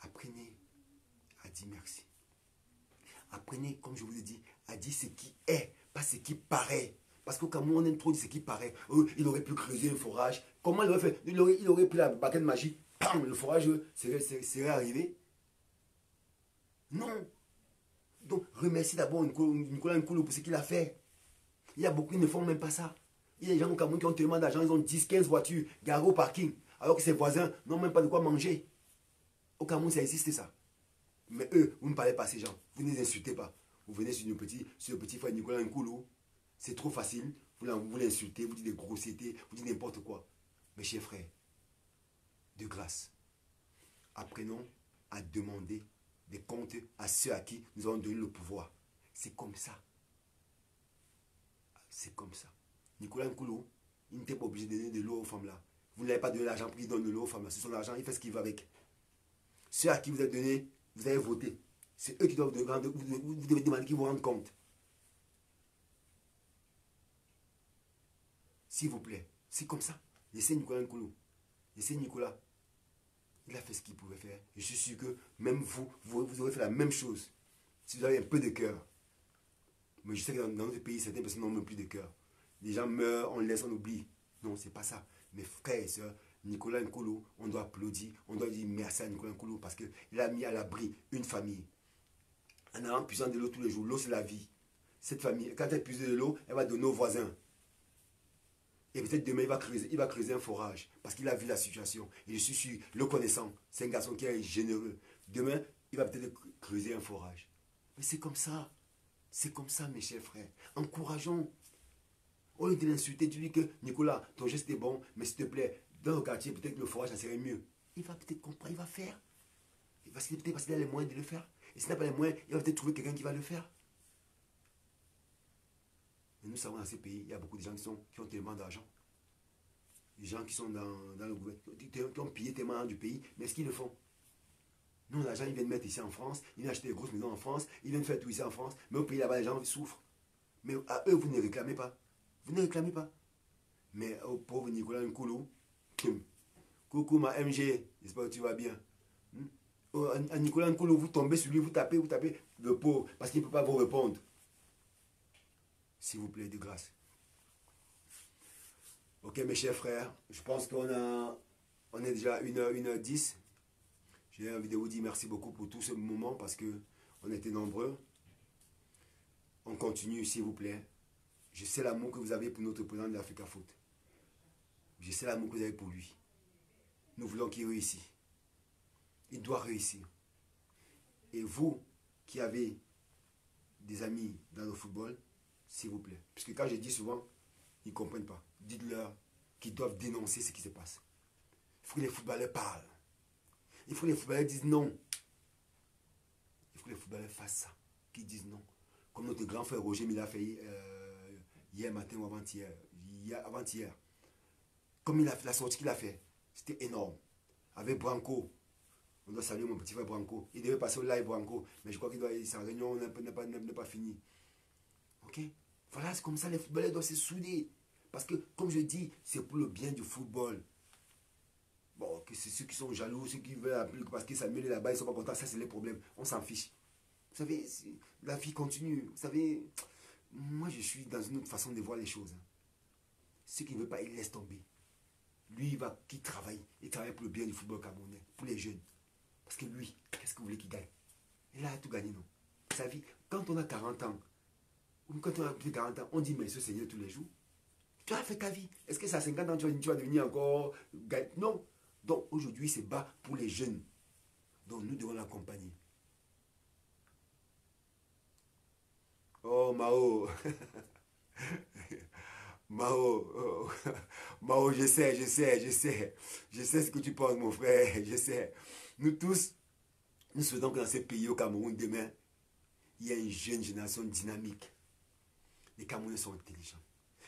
apprenez à dire merci. Apprenez, comme je vous ai dit, à dire ce qui est, pas ce qui paraît. Parce qu'au Cameroun, on aime trop dire ce qui paraît. Il aurait pu creuser un forage. Comment il aurait fait? Il aurait pris la baguette magique. Bam, le forage serait arrivé. Non. Donc, remercie d'abord Nicolas Nkulu pour ce qu'il a fait. Il y a beaucoup qui ne font même pas ça. Il y a des gens au Cameroun qui ont tellement d'argent, ils ont 10, 15 voitures garées au parking, alors que ses voisins n'ont même pas de quoi manger. Au Cameroun, ça existe ça. Mais eux, vous ne parlez pas à ces gens. Vous ne les insultez pas. Vous venez sur le petit frère Nicolas Nkulu. C'est trop facile. Vous l'insultez, vous dites des grossièretés, vous dites n'importe quoi. Mes chers frères, de grâce, apprenons à demander des comptes à ceux à qui nous avons donné le pouvoir. C'est comme ça. C'est comme ça. Nicolas Nkoulou, il n'était pas obligé de donner de l'eau aux femmes là. Vous n'avez pas donné l'argent pour qu'il donne de l'eau aux femmes là. C'est son argent, il fait ce qu'il veut avec. Ceux à qui vous avez donné, vous avez voté. C'est eux qui doivent vous devez demander qu'ils vous rendent compte. S'il vous plaît, c'est comme ça. Laissez Nicolas Nkoulou. Laissez Nicolas. Il a fait ce qu'il pouvait faire. Je suis sûr que même vous aurez fait la même chose. Si vous avez un peu de cœur. Mais je sais que dans notre pays, certaines personnes n'ont même plus de cœur. Les gens meurent, on laisse, on oublie. Non, c'est pas ça. Mes frères et sœurs, Nicolas Nkoulou, on doit applaudir, on doit dire merci à Nicolas Nkoulou parce qu'il a mis à l'abri une famille. En allant puisant de l'eau tous les jours, l'eau c'est la vie. Cette famille, quand elle puise de l'eau, elle va donner aux voisins. Et peut-être demain, il va creuser un forage parce qu'il a vu la situation. Et je suis sûr, le connaissant, c'est un garçon qui est généreux. Demain, il va peut-être creuser un forage. Mais c'est comme ça. C'est comme ça, mes chers frères. Encourageons. Au lieu de l'insulter, tu dis que Nicolas, ton geste est bon, mais s'il te plaît, dans le quartier, peut-être le forage, ça serait mieux. Il va peut-être comprendre, il va faire. Peut-être parce qu'il a les moyens de le faire. Et s'il n'a pas les moyens, il va peut-être trouver quelqu'un qui va le faire. Mais nous savons dans ces pays, il y a beaucoup de gens qui ont tellement d'argent. Des gens qui sont dans le gouvernement, qui ont pillé tellement du pays, mais est-ce qu'ils le font? Non, l'argent, ils viennent mettre ici en France, ils viennent acheter des grosses maisons en France, ils viennent faire tout ici en France, mais au pays là-bas, les gens souffrent. Mais à eux, vous ne réclamez pas. Vous ne réclamez pas. Mais au pauvre Nicolas Nkoulou, coucou ma MG, j'espère que tu vas bien. À Nicolas Nkoulou, vous tombez sur lui, vous tapez le pauvre, parce qu'il ne peut pas vous répondre. S'il vous plaît, de grâce. Ok, mes chers frères, je pense qu'on est déjà 1h10. J'ai envie de vous dire merci beaucoup pour tout ce moment parce qu'on était nombreux. On continue, s'il vous plaît. Je sais l'amour que vous avez pour notre président de l'Africa Foot. Je sais l'amour que vous avez pour lui. Nous voulons qu'il réussisse. Il doit réussir. Et vous qui avez des amis dans le football, s'il vous plaît. Parce que quand je dis souvent, ils ne comprennent pas. Dites-leur qu'ils doivent dénoncer ce qui se passe. Il faut que les footballeurs parlent. Il faut que les footballeurs disent non. Il faut que les footballeurs fassent ça. Qu'ils disent non. Comme notre grand frère Roger Mila a fait hier matin ou avant-hier. Avant-hier. Comme la sortie qu'il a fait, c'était énorme. Avec Branco. On doit saluer mon petit frère Branco. Il devait passer au live Branco. Mais je crois qu'il doit sa réunion n'est pas finie. Ok? Voilà, c'est comme ça, les footballeurs doivent se souder. Parce que, comme je dis, c'est pour le bien du football. Bon, que c'est ceux qui sont jaloux, ceux qui veulent appeler parce qu'ils s'amusent là-bas, ils ne sont pas contents, ça c'est les problèmes. On s'en fiche. Vous savez, la vie continue. Vous savez, moi je suis dans une autre façon de voir les choses. Ceux qui ne veulent pas, ils laissent tomber. Lui, il travaille pour le bien du football camerounais, pour les jeunes. Parce que lui, qu'est-ce que vous voulez qu'il gagne? Il a tout gagné, non? Sa vie, quand on a 40 ans, ou quand on a plus de 40 ans, on dit mais ce Seigneur tous les jours. Tu as fait ta vie. Est-ce que ça à 50 ans, tu vas devenir encore... Non. Donc aujourd'hui, c'est bas pour les jeunes. Donc nous devons l'accompagner. Oh Mao. Mao. Oh. Mao, je sais ce que tu penses, mon frère. Je sais. Nous tous, nous souhaitons que dans ces pays au Cameroun, demain, il y a une jeune génération dynamique. Les Camerounais sont intelligents.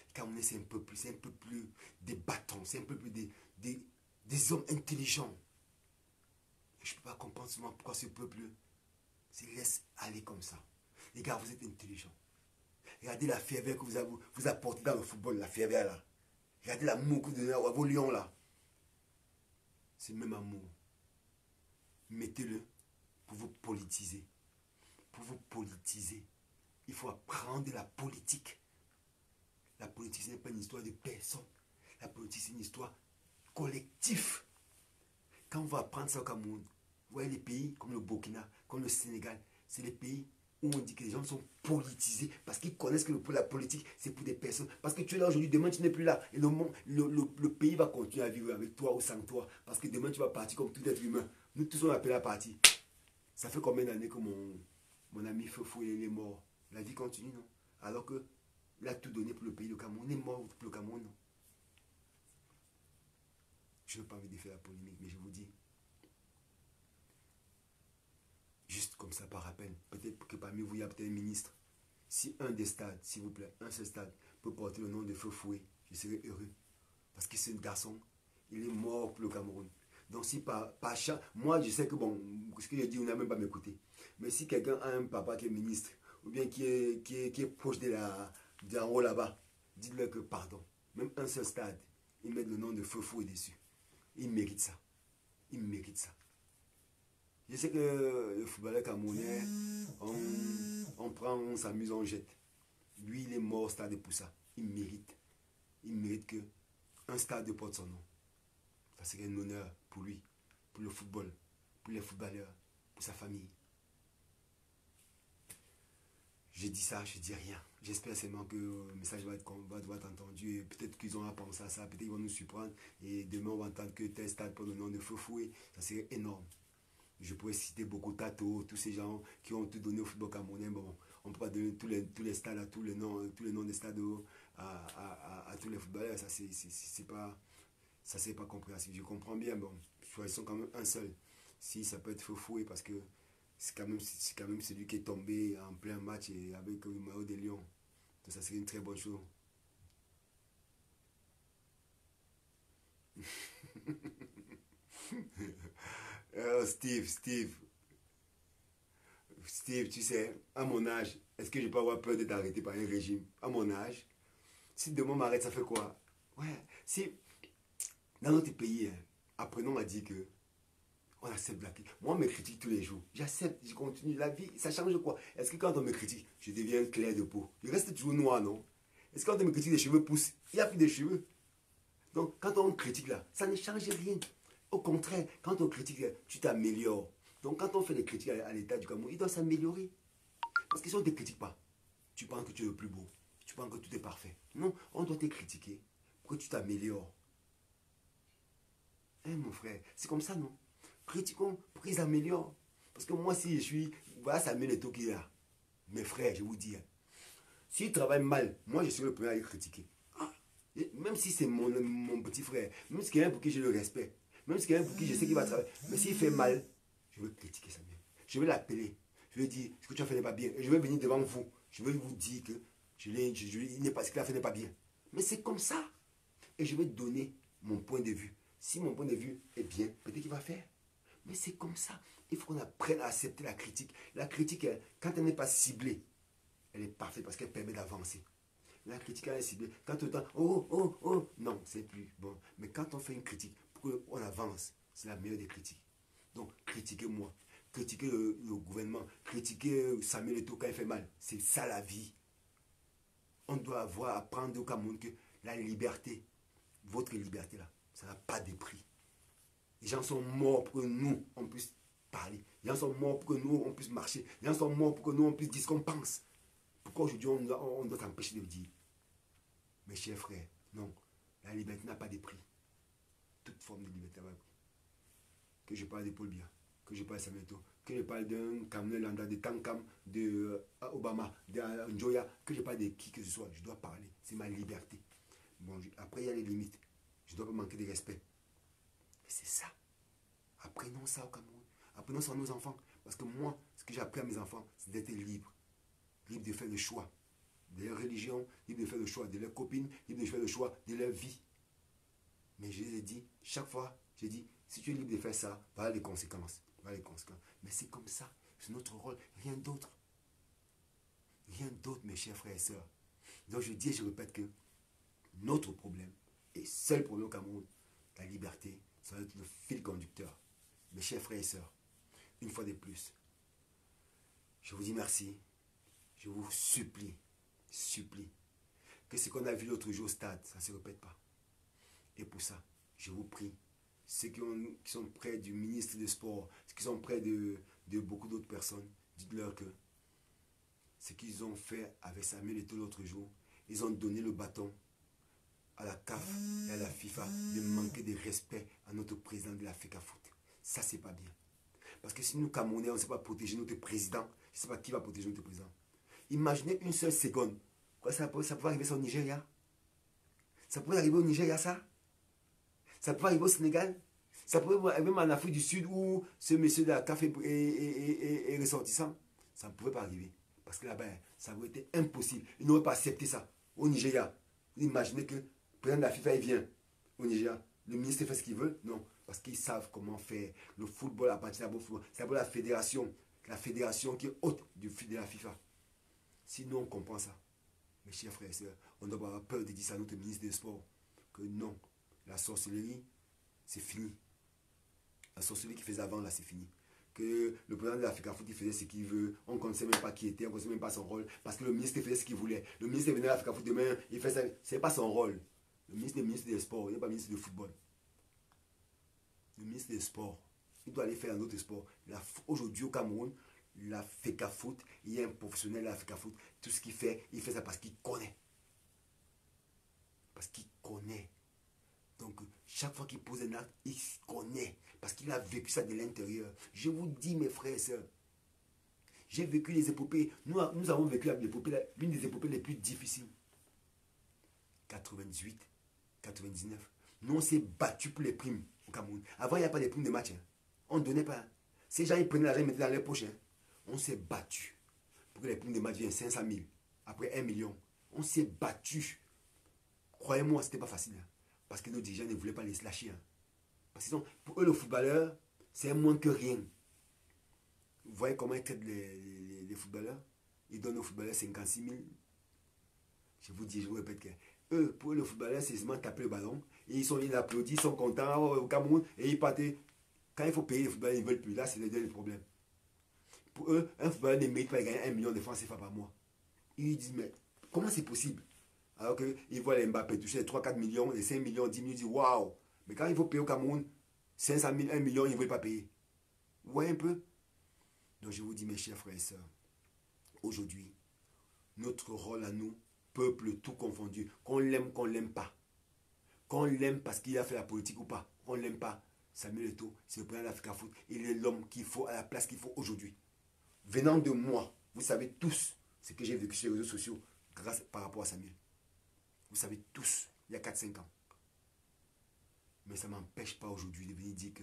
Les Camerounais, c'est un peu plus des bâtons, c'est un peu plus des hommes intelligents. Je ne peux pas comprendre souvent pourquoi ce peuple se laisse aller comme ça. Les gars, vous êtes intelligents. Regardez la ferveur que vous apportez dans le football, la ferveur là. Regardez l'amour que vous donnez à vos lions là. C'est le même amour. Mettez-le pour vous politiser. Pour vous politiser. Il faut apprendre la politique. La politique, ce n'est pas une histoire de personne. La politique, c'est une histoire collective. Quand on va apprendre ça au Cameroun, vous voyez les pays comme le Burkina, comme le Sénégal, c'est les pays où on dit que les gens sont politisés parce qu'ils connaissent que la politique, c'est pour des personnes. Parce que tu es là aujourd'hui, demain tu n'es plus là. Et le pays va continuer à vivre avec toi ou sans toi. Parce que demain tu vas partir comme tout être humain. Nous tous on appelle à partir. Ça fait combien d'années que mon ami Fofo il est mort? La vie continue, non? Alors que il a tout donné pour le pays. Le Cameroun est mort pour le Cameroun, non? Je n'ai pas envie de faire la polémique, mais je vous dis, juste comme ça par rappel, peut-être que parmi vous, il y a peut-être un ministre. Si un des stades, s'il vous plaît, un seul stade peut porter le nom de Feu Fouet, je serai heureux. Parce que ce garçon, il est mort pour le Cameroun. Donc si par chance, moi je sais que bon, ce que je dis, on n'a même pas m'écouter. Mais si quelqu'un a un papa qui est ministre, ou bien qui est proche d'en haut là-bas, dites-leur que pardon. Même un seul stade, ils mettent le nom de Feu Fouet dessus. Il mérite ça. Il mérite ça. Je sais que le footballeur camerounais, on prend, on s'amuse, on jette. Lui, il est mort au stade pour ça. Il mérite. Il mérite que un stade porte son nom. Ça serait un honneur pour lui, pour le football, pour les footballeurs, pour sa famille. Je dis ça, je dis rien. J'espère seulement que le message va être entendu. Peut-être qu'ils ont à penser à ça, peut-être qu'ils vont nous surprendre. Et demain, on va entendre que tel stade porte le nom de Feu Fouet. Ça serait énorme. Je pourrais citer beaucoup Tato, tous ces gens qui ont tout donné au football camerounais. Bon, on ne peut pas donner tous les stades, à tous les noms des stades à tous les footballeurs. Ça, c'est pas compréhensible. Je comprends bien. Bon, choisissons quand même un seul. Si ça peut être Feu Fouet, parce que c'est quand même celui qui est tombé en plein match et avec le maillot des Lions. Donc ça serait une très bonne chose. Steve, tu sais, à mon âge, est-ce que je peux avoir peur d'être arrêté par un régime? À mon âge, si demain m'arrête, ça fait quoi? Ouais, si dans notre pays, hein, apprenons à dire que on accepte la critique. Moi, on me critique tous les jours. J'accepte, je continue. La vie, ça change quoi? Est-ce que quand on me critique, je deviens clair de peau? Je reste toujours noir, non? Est-ce que quand on me critique, les cheveux poussent? Il n'y a plus de cheveux. Donc, quand on critique là, ça ne change rien. Au contraire, quand on critique, tu t'améliores. Donc, quand on fait des critiques à l'état du Cameroun, il doit s'améliorer. Parce que si on ne te critique pas, tu penses que tu es le plus beau. Tu penses que tout est parfait. Non, on doit te critiquer pour que tu t'améliores. Hein, mon frère, c'est comme ça, non? Critiquons pour qu'ils améliorent. Parce que moi, si je suis... Voilà, ça met les taux qu'il y a. Mes frères, je vous dis. Hein, s'ils travaillent mal, moi, je suis le premier à les critiquer. Ah, même si c'est mon petit frère, même si c'est quelqu'un pour qui j'ai le respect, même si c'est quelqu'un pour qui je sais qu'il va travailler, mais s'il fait mal, je vais critiquer ça bien. Je vais l'appeler. Je vais dire, ce que tu as fait n'est pas bien. Et je vais venir devant vous. Je vais vous dire que ce qu'il a fait n'est pas bien. Mais c'est comme ça. Et je vais donner mon point de vue. Si mon point de vue est bien, peut-être qu'il va faire. Mais c'est comme ça. Il faut qu'on apprenne à accepter la critique. La critique, quand elle n'est pas ciblée, elle est parfaite parce qu'elle permet d'avancer. La critique, elle est ciblée. Quand on entend, oh, non, c'est plus bon. Mais quand on fait une critique, pour qu'on avance, c'est la meilleure des critiques. Donc, critiquez-moi. Critiquez le gouvernement. Critiquez Samuel Eto'o quand il fait mal. C'est ça la vie. On doit apprendre au Cameroun que la liberté, votre liberté là, ça n'a pas de prix. Les gens sont morts pour que nous, on puisse parler. Les gens sont morts pour que nous, on puisse marcher. Les gens sont morts pour que nous, on puisse dire ce qu'on pense. Pourquoi aujourd'hui, on doit s'empêcher de le dire? Mes chers frères, non. La liberté n'a pas de prix. Toute forme de liberté n'a pas de prix. Que je parle de Paul Biya, que je parle de Samuel Eto'o, que je parle d'un Cameroun Landa, de Tankam, de Obama, de Njoya, que je parle de qui que ce soit. Je dois parler. C'est ma liberté. Bon, après, il y a les limites. Je ne dois pas manquer de respect. C'est ça. Apprenons ça au Cameroun. Apprenons ça à nos enfants. Parce que moi, ce que j'ai appris à mes enfants, c'est d'être libre. Libre de faire le choix de leur religion, libre de faire le choix de leurs copines, libre de faire le choix de leur vie. Mais je les ai dit, chaque fois, j'ai dit, si tu es libre de faire ça, voilà les conséquences. Voilà les conséquences. Mais c'est comme ça. C'est notre rôle. Rien d'autre. Rien d'autre, mes chers frères et sœurs. Donc je dis et je répète que notre problème, et seul problème au Cameroun, la liberté, ça va être le fil conducteur. Mes chers frères et sœurs, une fois de plus, je vous dis merci. Je vous supplie, que ce qu'on a vu l'autre jour au stade, ça ne se répète pas. Et pour ça, je vous prie, ceux qui sont près du ministre des Sports, ceux qui sont près de beaucoup d'autres personnes, dites-leur que ce qu'ils ont fait avec Samuel Eto'o l'autre jour, ils ont donné le bâton à la CAF et à la FIFA de manquer de respect à notre président de la FECAFOOT. Ça, c'est pas bien. Parce que si nous, Camerounais, on ne sait pas protéger notre président, je ne sais pas qui va protéger notre président. Imaginez une seule seconde. Quoi, ça pourrait arriver au Nigeria? Ça pourrait arriver au Nigeria, ça? Ça peut arriver au Sénégal. Ça peut arriver même en Afrique du Sud où ce monsieur de la CAF est ressortissant. Ça ne pouvait pas arriver. Parce que là-bas, ça aurait été impossible. Ils n'auraient pas accepté ça. Au Nigeria, vous imaginez que le président de la FIFA, il vient au Nigeria. Le ministre fait ce qu'il veut? Non. Parce qu'ils savent comment faire. Le football appartient à football. C'est d'abord la fédération. La fédération qui est haute de la FIFA. Sinon, on comprend ça. Mes chers frères et sœurs, on doit avoir peur de dire ça à notre ministre des Sports. Que non, la sorcellerie, c'est fini. La sorcellerie qu'il faisait avant, là, c'est fini. Que le président de l'Africa Foot, il faisait ce qu'il veut. On ne connaissait même pas qui était, on ne connaissait même pas son rôle. Parce que le ministre faisait ce qu'il voulait. Le ministre venait à l'Africa Foot demain, il fait ça. Ce n'est pas son rôle. Le ministre est ministre des Sports, il n'est pas ministre du football. Le ministre des Sports, il doit aller faire un autre sport. Aujourd'hui au Cameroun, l'Africa Foot, il y a un professionnel de l'Africa Foot. Tout ce qu'il fait, il fait ça parce qu'il connaît. Parce qu'il connaît. Donc, chaque fois qu'il pose un acte, il connaît. Parce qu'il a vécu ça de l'intérieur. Je vous dis, mes frères et sœurs, j'ai vécu les épopées. Nous avons vécu l'une des épopées les plus difficiles. 98, 99. Nous, on s'est battu pour les primes au Cameroun. Avant, il n'y a pas de primes de match. Hein. On ne donnait pas. Ces gens, ils prenaient l'argent, ils mettaient dans les poches. Hein. On s'est battu pour que les primes de match viennent 500 000. Après 1 million. On s'est battu. Croyez-moi, ce n'était pas facile. Hein. Parce que nos dirigeants ne voulaient pas les lâcher. Hein. Parce que pour eux, le footballeur, c'est moins que rien. Vous voyez comment ils traitent les footballeurs? Ils donnent aux footballeurs 56 000. Je vous dis, je vous répète que eux, pour eux, le footballeur, c'est seulement taper le ballon. Et ils applaudissent, ils sont contents au Cameroun. Et ils partent. Quand il faut payer les footballeurs, ils ne veulent plus. Là, c'est le problème. Pour eux, un footballeur ne mérite pas de gagner 1 million de francs CFA par mois. Ils disent, mais comment c'est possible? Alors qu'ils voient les Mbappé toucher les 3-4 millions, les 5 millions, 10 millions, ils disent waouh. Mais quand il faut payer au Cameroun 500 000, 1 million, ils ne veulent pas payer. Vous voyez un peu? Donc je vous dis, mes chers frères et sœurs, aujourd'hui, notre rôle à nous, peuple tout confondu, qu'on l'aime, qu'on ne l'aime pas. Qu'on l'aime parce qu'il a fait la politique ou pas, qu'on ne l'aime pas. Samuel Eto'o, c'est le président de l'Africa Foot. Il est l'homme qu'il faut à la place qu'il faut aujourd'hui. Venant de moi, vous savez tous ce que j'ai vécu sur les réseaux sociaux grâce par rapport à Samuel. Vous savez tous, il y a 4-5 ans. Mais ça ne m'empêche pas aujourd'hui de venir dire que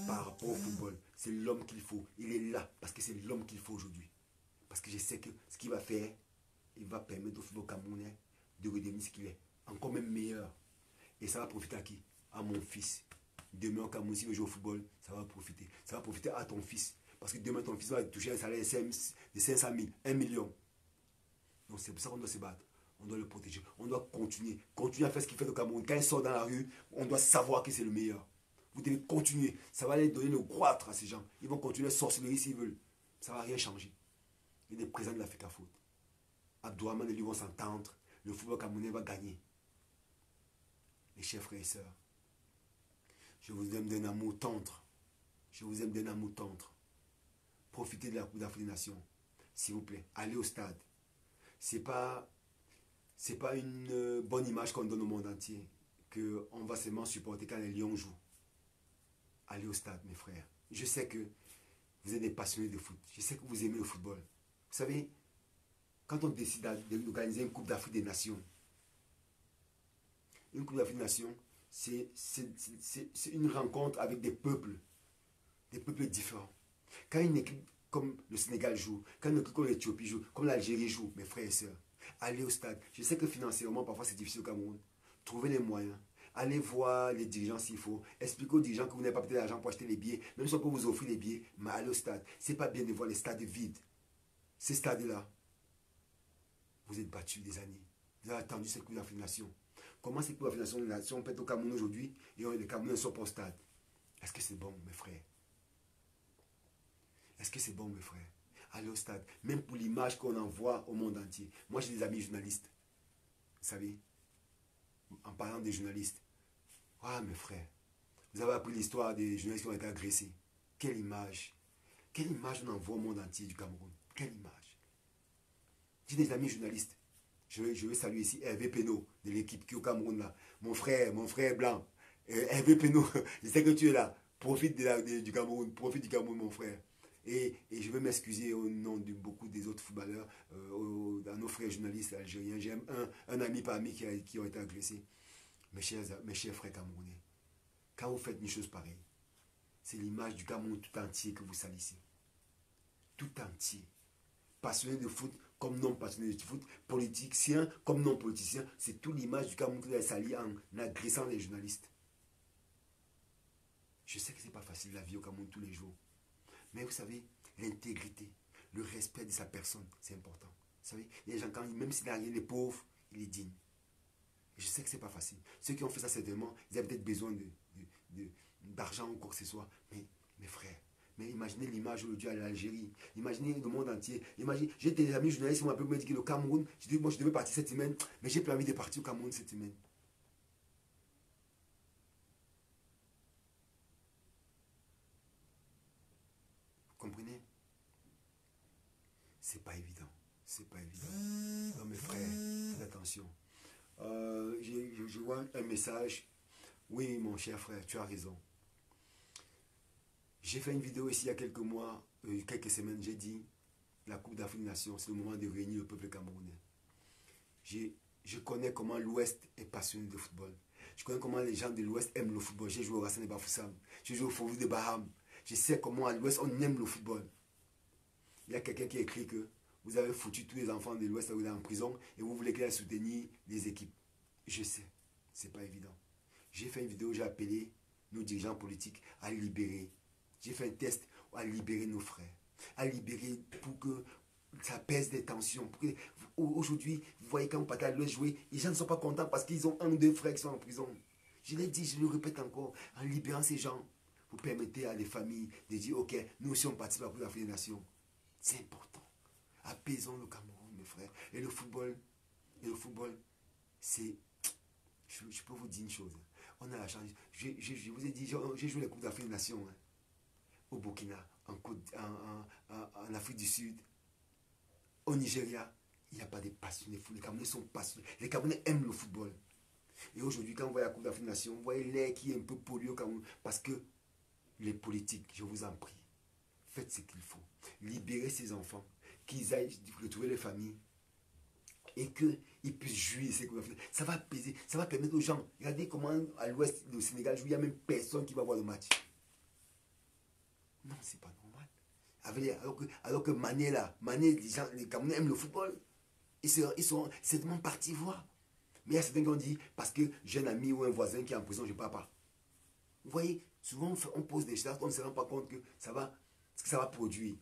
par rapport au football, c'est l'homme qu'il faut. Il est là parce que c'est l'homme qu'il faut aujourd'hui. Parce que je sais que ce qu'il va faire, il va permettre au football camerounais de redevenir ce qu'il est. Encore même meilleur. Et ça va profiter à qui? À mon fils. Demain au Cameroun, s'il veut jouer au football, ça va profiter. Ça va profiter à ton fils. Parce que demain, ton fils va toucher un salaire de 500 000, 1 million. Donc c'est pour ça qu'on doit se battre. On doit le protéger. On doit continuer. Continuer à faire ce qu'il fait au Cameroun. Quand il sort dans la rue, on doit savoir que c'est le meilleur. Vous devez continuer. Ça va aller donner le croître à ces gens. Ils vont continuer à sorcellerie s'ils veulent. Ça ne va rien changer. Il y a des présidents de l'Africa Foot. Abdourahmane et lui vont s'entendre. Le football camerounais va gagner. Mes chers frères et sœurs, je vous aime d'un amour tendre. Je vous aime d'un amour tendre. Profitez de la Coupe d'Afrique des Nations. S'il vous plaît, allez au stade. C'est pas une bonne image qu'on donne au monde entier. Qu'on va seulement supporter quand les Lions jouent. Allez au stade, mes frères. Je sais que vous êtes des passionnés de foot. Je sais que vous aimez le football. Vous savez, quand on décide d'organiser une Coupe d'Afrique des Nations, une Coupe d'Afrique des Nations, c'est une rencontre avec des peuples différents. Quand une équipe comme le Sénégal joue, quand une équipe comme l'Éthiopie joue, comme l'Algérie joue, mes frères et sœurs, allez au stade. Je sais que financièrement, parfois c'est difficile au Cameroun. Trouvez les moyens. Allez voir les dirigeants s'il faut. Expliquez aux dirigeants que vous n'avez pas peut-être l'argent pour acheter les billets. Même si on peut vous offrir les billets, mais allez au stade. C'est pas bien de voir les stades vides. Ces stades-là, vous êtes battus des années. Vous avez attendu cette Coupe d'Afrique des Nations. Comment cette Coupe d'Afrique des Nations peut être au Cameroun aujourd'hui et les Camerounais ne sont pas au stade? Est-ce que c'est bon, mes frères? Est-ce que c'est bon, mes frères? Allez au stade. Même pour l'image qu'on envoie au monde entier. Moi, j'ai des amis journalistes. Vous savez, en parlant des journalistes. Ah, mes frères, vous avez appris l'histoire des journalistes qui ont été agressés. Quelle image. Quelle image on envoie au monde entier du Cameroun. Quelle image. J'ai des amis journalistes. Je veux saluer ici Hervé Penaud, de l'équipe qui est au Cameroun là. Mon frère blanc. Hervé Penaud, je sais que tu es là. Profite du Cameroun. Profite du Cameroun, mon frère. Et je veux m'excuser au nom de beaucoup des autres footballeurs, à nos frères journalistes algériens. J'ai un ami parmi qui ont été agressés. Mes chers frères camerounais, quand vous faites une chose pareille, c'est l'image du Cameroun tout entier que vous salissez. Tout entier. Passionné de foot comme non passionné de foot, politicien comme non politicien, c'est toute l'image du Cameroun que vous avez sali en agressant les journalistes. Je sais que ce n'est pas facile la vie au Cameroun tous les jours. Mais vous savez, l'intégrité, le respect de sa personne, c'est important. Vous savez, il y a des gens, quand, même s'il n'a rien, il est pauvre, il est digne. Je sais que ce n'est pas facile. Ceux qui ont fait ça, certainement, ils avaient peut-être besoin d'argent ou quoi que ce soit. Mais mes frères, mais imaginez l'image aujourd'hui à l'Algérie. Imaginez le monde entier. Imaginez, j'ai des amis journalistes qui m'ont appelé, me dit que le Cameroun, je dis, moi je devais partir cette semaine, mais j'ai plus envie de partir au Cameroun cette semaine. Vous comprenez? C'est pas évident. C'est pas évident. Non, mes frères, faites attention. Je vois un message. Oui, mon cher frère, tu as raison. J'ai fait une vidéo ici il y a quelques mois, quelques semaines, j'ai dit la Coupe d'Afrique des Nations, c'est le moment de réunir le peuple camerounais. Je connais comment l'Ouest est passionné de football. Je connais comment les gens de l'Ouest aiment le football. J'ai joué au Racing de Bafoussam, j'ai joué au Faubourg de Baham. Je sais comment à l'Ouest on aime le football. Il y a quelqu'un qui écrit que vous avez foutu tous les enfants de l'Ouest en prison et vous voulez qu'ils aillent soutenir les équipes. Je sais, c'est pas évident. J'ai fait une vidéo, j'ai appelé nos dirigeants politiques à libérer. J'ai fait un test à libérer nos frères, à libérer pour que ça pèse des tensions. Aujourd'hui, vous voyez quand vous partez à l'Ouest jouer, les gens ne sont pas contents parce qu'ils ont un ou deux frères qui sont en prison. Je l'ai dit, je le répète encore, en libérant ces gens, vous permettez à des familles de dire, ok, nous aussi on participe à la Coupe d'Afrique des Nations. C'est important. Apaisons le Cameroun, mes frères. Et le football, c'est... Je peux vous dire une chose. On a la chance. Je vous ai dit, j'ai joué la Coupe d'Afrique des Nations. Hein, au Burkina, en Afrique du Sud, au Nigeria. Il n'y a pas de passionnés. Les Camerounais sont passionnés. Les Camerounais aiment le football. Et aujourd'hui, quand vous voyez la Coupe d'Afrique des Nations, vous voyez l'air qui est un peu pollué au Cameroun. Parce que les politiques, je vous en prie, faites ce qu'il faut. Libérez ces enfants, qu'ils aillent retrouver les familles et qu'ils puissent jouer ces Coupe d'Afrique. Ça va peser, ça va permettre aux gens. Regardez comment à l'Ouest, le Sénégal joue, il n'y a même personne qui va voir le match. Non, c'est pas normal. Alors que Mané, les Camerounais aiment le football. Ils sont certainement partis voir. Mais il y a certains qui ont dit, parce que j'ai un ami ou un voisin qui est en prison, je ne pars pas. Vous voyez, souvent on pose des choses, on ne se rend pas compte que ça va produire.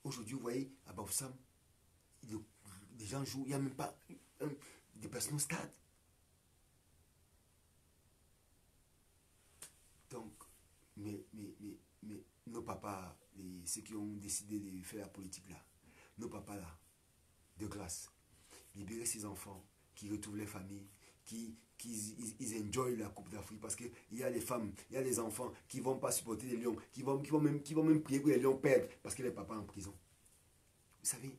Aujourd'hui, vous voyez, à Bafoussam, les gens jouent, il n'y a même pas des personnes au stade. Donc, mais nos papas, ceux qui ont décidé de faire la politique là, nos papas là, de grâce, libérer ces enfants, qui retrouvent les familles, qu'ils enjoy la Coupe d'Afrique, parce qu'il y a les femmes, il y a les enfants qui ne vont pas supporter les lions, qui vont même prier pour les lions perdent, parce que les papas en prison. Vous savez,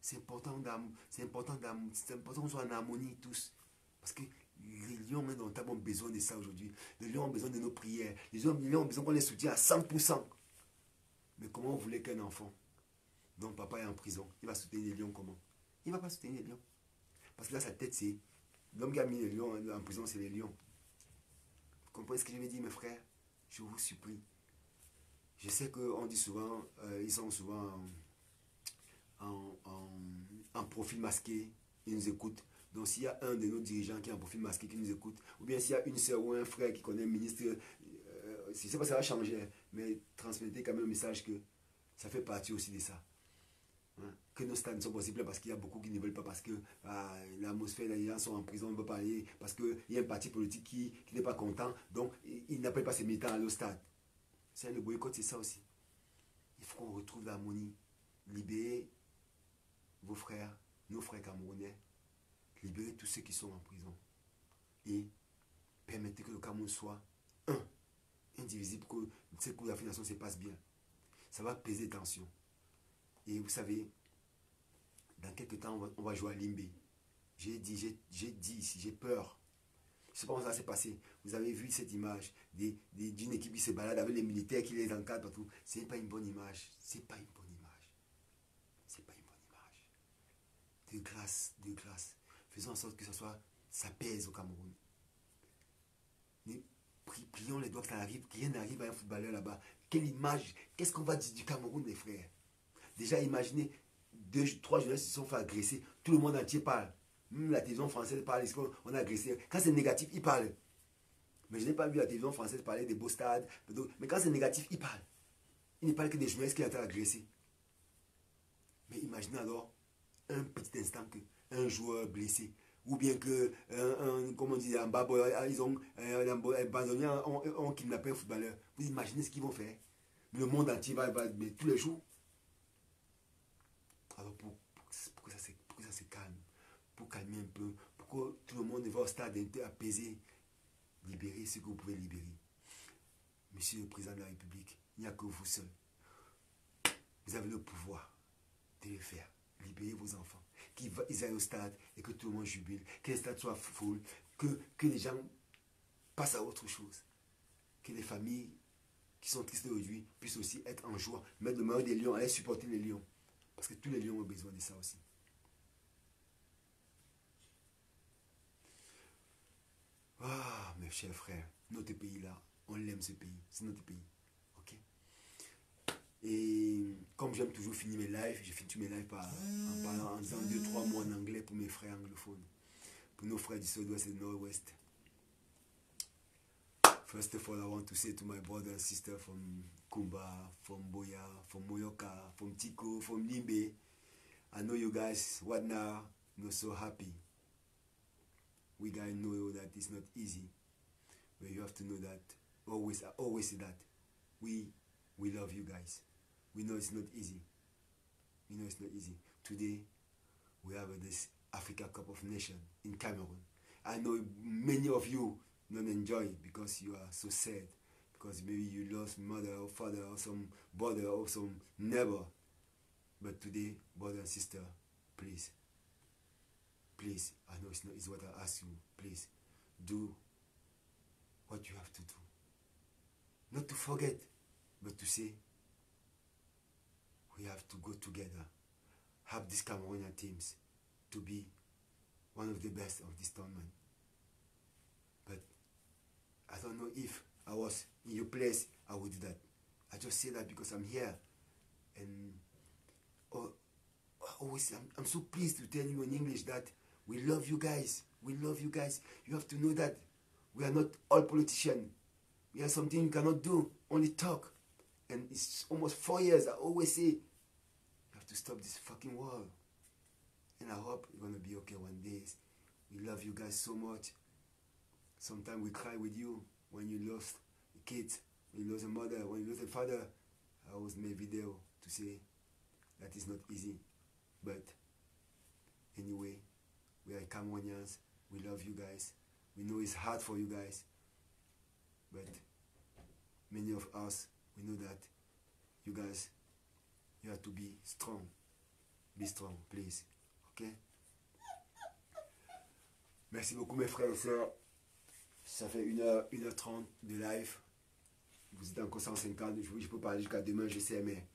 c'est important qu'on soit en harmonie tous, parce que les lions ont tellement besoin de ça aujourd'hui. Les lions ont besoin de nos prières. Les lions ont besoin qu'on les soutienne à 100%. Mais comment vous voulez qu'un enfant, dont papa est en prison, il va soutenir les lions comment? Il ne va pas soutenir les lions. Parce que là, sa tête, c'est... L'homme qui a mis les lions en prison, c'est les lions. Vous comprenez ce que je veux dire, mes frères? Je vous supplie. Je sais qu'on dit souvent, ils sont souvent en profil masqué, ils nous écoutent. Donc s'il y a un de nos dirigeants qui a un profil masqué qui nous écoute, ou bien s'il y a une soeur ou un frère qui connaît un ministre, je ne sais pas si ça va changer, mais transmettez quand même un message que ça fait partie aussi de ça. Hein? Que nos stades ne sont pas possibles parce qu'il y a beaucoup qui ne veulent pas, parce que l'atmosphère, les gens sont en prison, on ne peut pas aller, parce qu'il y a un parti politique qui n'est pas content, donc il n'appelle pas ses militants à aller au stade. C'est le boycott, c'est ça aussi. Il faut qu'on retrouve l'harmonie. Libérer vos frères, nos frères camerounais, libérer tous ceux qui sont en prison et permettez que le Cameroun soit indivisible, que cette Coupe d'Afrique des Nations se passe bien. Ça va peser tension. Et vous savez, dans quelques temps, on va jouer à Limbe. J'ai dit ici, j'ai peur. Je ne sais pas comment ça s'est passé. Vous avez vu cette image d'une équipe qui se balade avec les militaires qui les encadrent partout. Ce n'est pas une bonne image. C'est pas une bonne image. C'est pas une bonne image. De grâce. Faisons en sorte que ça pèse au Cameroun. Prions les doigts que ça arrive, que rien n'arrive à un footballeur là-bas. Quelle image, qu'est-ce qu'on va dire du Cameroun, les frères? Déjà, imaginez, 3 journalistes se sont fait agresser, tout le monde entier parle. Même la télévision française parle, on a agressé. Quand c'est négatif, ils parlent. Mais je n'ai pas vu la télévision française parler des beaux stades. Mais quand c'est négatif, ils parlent. Ils ne parlent que des journalistes qui ont été agressés. Mais imaginez alors, un petit instant, qu'un joueur blessé, ou bien que, comment on dit, un baboy, ils ont abandonné, ont kidnappé un footballeur. Vous imaginez ce qu'ils vont faire? Le monde entier va mais tous les jours. Alors pour que ça se calme, pour calmer un peu, pour que tout le monde va au stade apaisé, libérer ce que vous pouvez libérer. Monsieur le Président de la République, il n'y a que vous seul. Vous avez le pouvoir de le faire. Libérez vos enfants. Qu'ils aillent au stade et que tout le monde jubile. Que les stades soient full. Que les gens passent à autre chose. Que les familles qui sont tristes aujourd'hui puissent aussi être en joie. Mettre le meilleur des lions, aller supporter les lions. Parce que tous les lions ont besoin de ça aussi. Ah, mes chers frères, notre pays là, on l'aime ce pays. C'est notre pays. Ok? Et comme j'aime toujours finir mes lives, je finis tous mes lives en parlant, en disant 2-3 mots en anglais pour mes frères anglophones. Pour nos frères du sud-ouest et du nord-ouest. First of all, I want to say to my brother and sister from Kumba, from Boya, from Moyoka, from Tiko, from Limbe. I know you guys, what now, not so happy. We guys know that it's not easy. But you have to know that, I always say that. We love you guys. We know it's not easy. We know it's not easy. Today, we have this Africa Cup of Nations in Cameroon. I know many of you don't enjoy it because you are so sad. Because maybe you lost mother or father or some brother or some neighbor. But today, brother and sister, please, I know it's not easy what I ask you. Please, do what you have to do. Not to forget, but to say, we have to go together. Have these Cameroonian teams to be one of the best of this tournament. But I don't know if I was in your place, I would do that. I just say that because I'm here. And always, I'm so pleased to tell you in English that we love you guys. We love you guys. You have to know that we are not all politicians. We have something you cannot do, only talk. And it's almost 4 years, I always say, you have to stop this fucking war. And I hope you're going to be okay one day. We love you guys so much. Sometimes we cry with you when you lost a kid, when you lost a mother, when you lost a father. I always make video to say that it's not easy. But anyway, we are Cameroonians. We love you guys. We know it's hard for you guys. But many of us, we know that you guys, you have to be strong. Be strong, please. Ok? Merci beaucoup mes frères et sœurs. Ça fait 1h30 de live. Vous êtes encore 150. Je peux parler jusqu'à demain, je sais, mais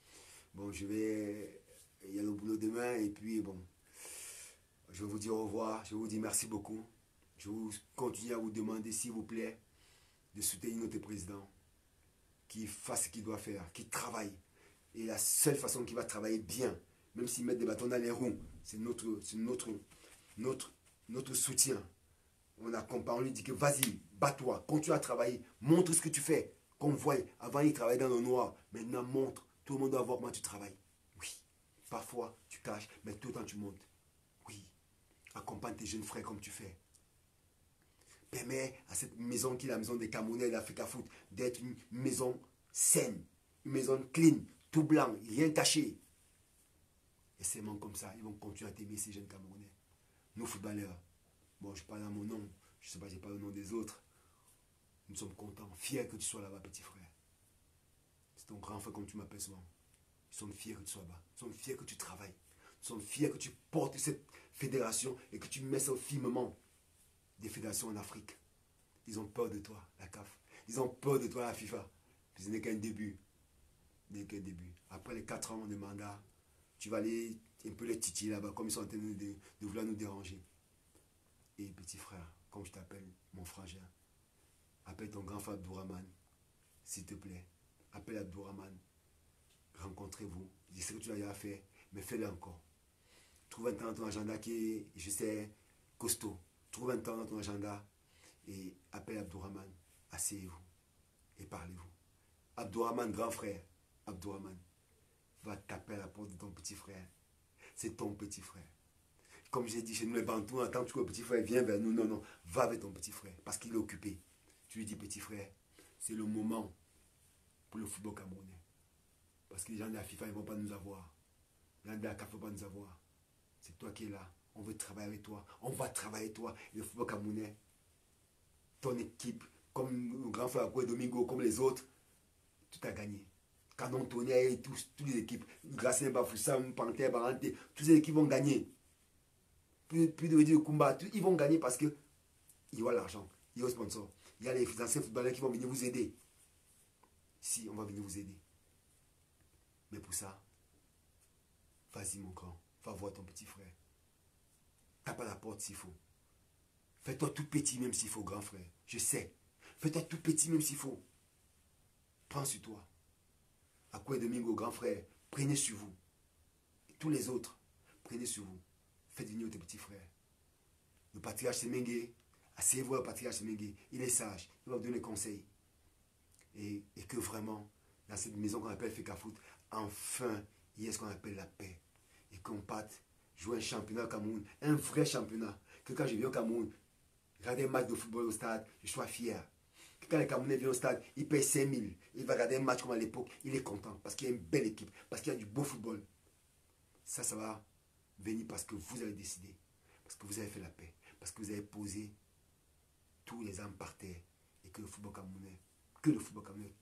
bon, il y a le boulot demain. Et puis bon, je vais vous dire au revoir. Je vais vous dire merci beaucoup. Je vais continuer à vous demander, s'il vous plaît, de soutenir notre président, qui fasse ce qu'il doit faire, qui travaille. Et la seule façon qu'il va travailler bien, même s'il met des bâtons dans les roues, c'est notre soutien. On accompagne, on lui dit que vas-y, bats-toi, continue à travailler, montre ce que tu fais. Qu'on voit, avant il travaillait dans le noir, maintenant montre, tout le monde doit voir comment tu travailles. Oui, parfois tu caches, mais tout le temps tu montes. Oui, accompagne tes jeunes frères comme tu fais. Permets à cette maison qui est la maison des Camerounais et d'Africa Foot d'être une maison saine, une maison clean, tout blanc, rien caché. Et c'est comme ça, ils vont continuer à t'aimer ces jeunes Camerounais. Nous footballeurs, bon je parle à mon nom, je ne sais pas, je n'ai pas le nom des autres. Nous sommes contents, fiers que tu sois là-bas, petit frère. C'est ton grand frère comme tu m'appelles souvent. Nous sommes fiers que tu sois là-bas. Nous sommes fiers que tu travailles. Nous sommes fiers que tu portes cette fédération et que tu mets ça au firmament des fédérations en Afrique. Ils ont peur de toi, la CAF. Ils ont peur de toi, la FIFA. Ce n'est qu'un début. Ce n'est qu'un début. Après les 4 ans de mandat, tu vas aller un peu les titiller là-bas, comme ils sont en train de vouloir nous déranger. Et petit frère, comme je t'appelle, mon frangin, Appelle ton grand frère Abdourahman, s'il te plaît. Appelle Abdourahman. Rencontrez-vous. Je sais que tu l'as déjà fait, mais fais-le encore. Trouve un temps dans ton agenda qui est, je sais, costaud. Trouve un temps dans ton agenda et appelle Abdourahman. Asseyez-vous et parlez-vous. Abdourahman, grand frère, Abdourahman, va taper à la porte de ton petit frère. C'est ton petit frère. Comme j'ai dit chez nous, les Bantous, on attend que le petit frère vienne vers nous. Non, non, va avec ton petit frère parce qu'il est occupé. Tu lui dis, petit frère, c'est le moment pour le football camerounais. Parce que les gens de la FIFA, ils ne vont pas nous avoir. Les gens de la CAF ne vont pas nous avoir. C'est toi qui es là. On veut travailler avec toi. On va travailler avec toi. Et le football camerounais, ton équipe, comme le grand frère Akoué Domingo, comme les autres, tout a gagné. Canon Tonia et toutes les équipes, Gracien Bafoussam, Panthère, Baranté, toutes les équipes vont gagner. Plus de combat, ils vont gagner parce que il y a l'argent, il y a le sponsor, il y a les anciens footballeurs qui vont venir vous aider. Si, on va venir vous aider. Mais pour ça, vas-y mon grand, va voir ton petit frère. Tape à la porte s'il faut. Fais-toi tout petit même s'il faut, grand frère. Je sais. Fais-toi tout petit même s'il faut. Prends sur toi. Akoué Domingo, grand frère, prenez sur vous. Et tous les autres, prenez sur vous. Faites venir tes petits frères. Le patriarche Semengue, asseyez-vous le patriarche Semengue. Il est sage, il va vous donner des conseils. Et que vraiment, dans cette maison qu'on appelle Fekafoot, enfin, il y a ce qu'on appelle la paix. Et qu'on parte jouer un championnat au Cameroun, un vrai championnat. Que quand je viens au Cameroun, regarder un match de football au stade, je sois fier. Que quand les Camerounais viennent au stade, ils payent 5 000. Il va regarder un match comme à l'époque, il est content. Parce qu'il y a une belle équipe, parce qu'il y a du beau football. Ça va venir parce que vous avez décidé. Parce que vous avez fait la paix. Parce que vous avez posé tous les armes par terre. Et que le football camerounais,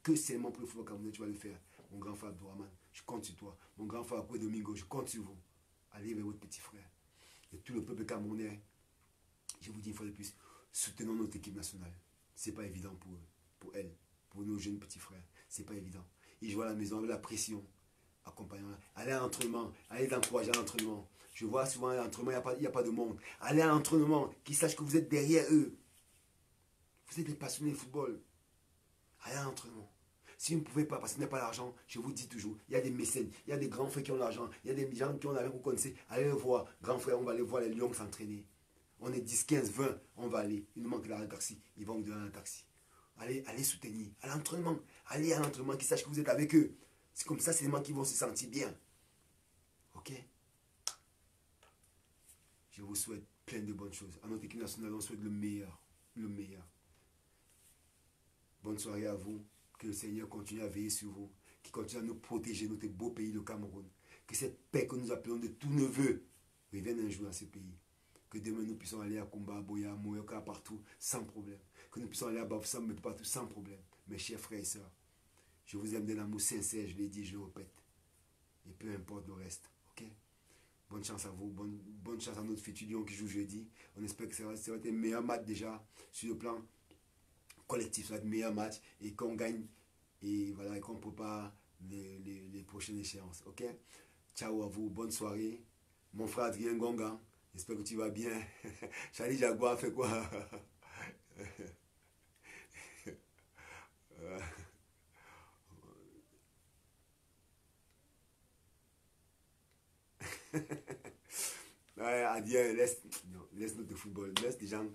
que seulement pour le football camerounais, tu vas le faire. Mon grand frère Abdourahman, je compte sur toi. Mon grand frère Akoué Domingo, je compte sur vous. Allez vers votre petit frère. Et tout le peuple camerounais, je vous dis une fois de plus, soutenons notre équipe nationale. C'est pas évident pour elle, pour nos jeunes petits frères. C'est pas évident. Ils jouent à la maison avec la pression. Accompagnant. Allez à l'entraînement. Allez l'encourager à l'entraînement. Je vois souvent à l'entraînement, il n'y a pas de monde. Allez à l'entraînement, qu'ils sachent que vous êtes derrière eux. Vous êtes des passionnés de football. Allez à l'entraînement. Si vous ne pouvez pas, parce que vous n'avez pas l'argent, je vous dis toujours, il y a des mécènes, il y a des grands frères qui ont l'argent, il y a des gens qui ont l'argent que vous connaissez. Allez le voir, grand frère, on va aller voir les lions s'entraîner. On est 10, 15, 20, on va aller. Il nous manque un taxi, ils vont vous donner un taxi. Allez soutenir. À l'entraînement. Allez à l'entraînement, qu'ils sachent que vous êtes avec eux. C'est comme ça seulement qu'ils vont se sentir bien. Ok? Je vous souhaite plein de bonnes choses. À notre équipe nationale, on souhaite le meilleur. Le meilleur. Bonne soirée à vous. Que le Seigneur continue à veiller sur vous. Qu'il continue à nous protéger, notre beau pays, le Cameroun. Que cette paix que nous appelons de tous nos voeux revienne un jour à ce pays. Que demain nous puissions aller à Kumba, à Boya, à Moyoka, partout, sans problème. Que nous puissions aller à Bafoussam, mais partout, sans problème. Mes chers frères et sœurs, je vous aime d'un amour sincère, je l'ai dit, je le répète. Et peu importe le reste. Ok? Bonne chance à vous, bonne chance à notre futur Lyon qui joue jeudi. On espère que ça va être un meilleur match déjà sur le plan collectif, ça va être un meilleur match et qu'on gagne et voilà, et qu'on prépare les prochaines échéances. Ok? Ciao à vous, bonne soirée. Mon frère Adrien Gonga, j'espère que tu vas bien. Charlie Jaguar fait quoi? Ouais, Adrien, laisse notre football, laisse les gens.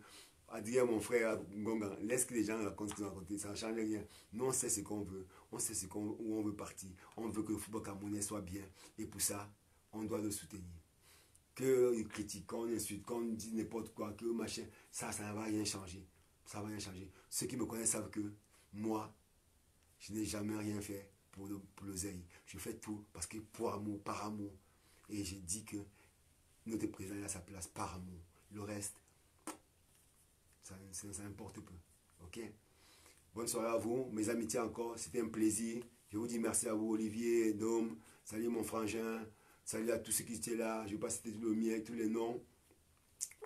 Adrien, mon frère Gonga, laisse que les gens racontent ce qu'ils ont raconté, ça ne change rien. Nous, on sait ce qu'on veut, on sait où on veut partir. On veut que le football camerounais soit bien. Et pour ça, on doit le soutenir. Qu'ils critiquent, qu'on insulte, qu'on dit n'importe quoi, que machin, ça ne va rien changer. Ça ne va rien changer. Ceux qui me connaissent savent que moi, je n'ai jamais rien fait pour l'oseille. Je fais tout parce que pour amour, par amour. Et j'ai dit que notre président est à sa place par amour. Le reste, ça importe peu. Ok? Bonne soirée à vous. Mes amitiés encore. C'était un plaisir. Je vous dis merci à vous, Olivier, Dom. Salut mon frangin. Salut à tous ceux qui étaient là. Je ne vais pas citer tout le mien, tous les noms.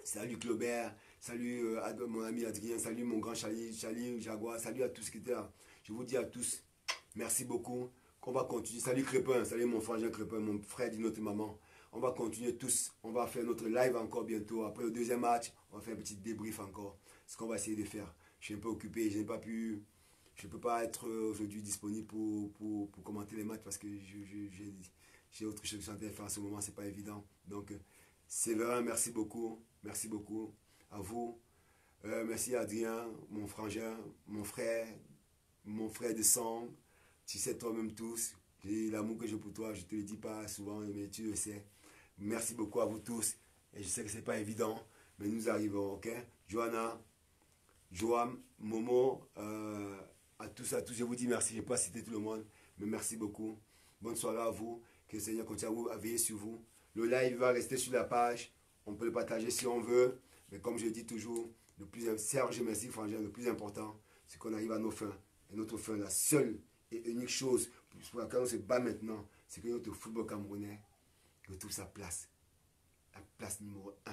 Salut Claubert. Salut mon ami Adrien. Salut mon grand Charlie Jaguar. Salut à tous ceux qui étaient là. Je vous dis à tous, merci beaucoup. On va continuer. Salut Crépin. Salut mon frangin Crépin, mon frère dit notre maman. On va continuer tous. On va faire notre live encore bientôt. Après le deuxième match, on va faire un petit débrief encore. Ce qu'on va essayer de faire. Je suis un peu occupé, je n'ai pas pu... Je ne peux pas être aujourd'hui disponible pour commenter les matchs parce que j'ai autre chose que je suis en train de faire en ce moment, c'est pas évident. Donc, Séverin, merci beaucoup. Merci beaucoup à vous. Merci Adrien, mon frangin, mon frère de sang. Tu sais toi-même tous, l'amour que j'ai pour toi, je ne te le dis pas souvent, mais tu le sais. Merci beaucoup à vous tous. Et je sais que ce n'est pas évident, mais nous arrivons, ok? Johanna, Joam, Momo, à tous, je vous dis merci. Je ne vais pas citer tout le monde, mais merci beaucoup. Bonne soirée à vous. Que le Seigneur continue à veiller sur vous. Le live va rester sur la page. On peut le partager si on veut. Mais comme je dis toujours, Serge, merci frangin, le plus important, c'est qu'on arrive à nos fins. Et notre fin, la seule et unique chose pour laquelle on se bat maintenant, c'est que notre football camerounais retrouve sa place. La place numéro 1.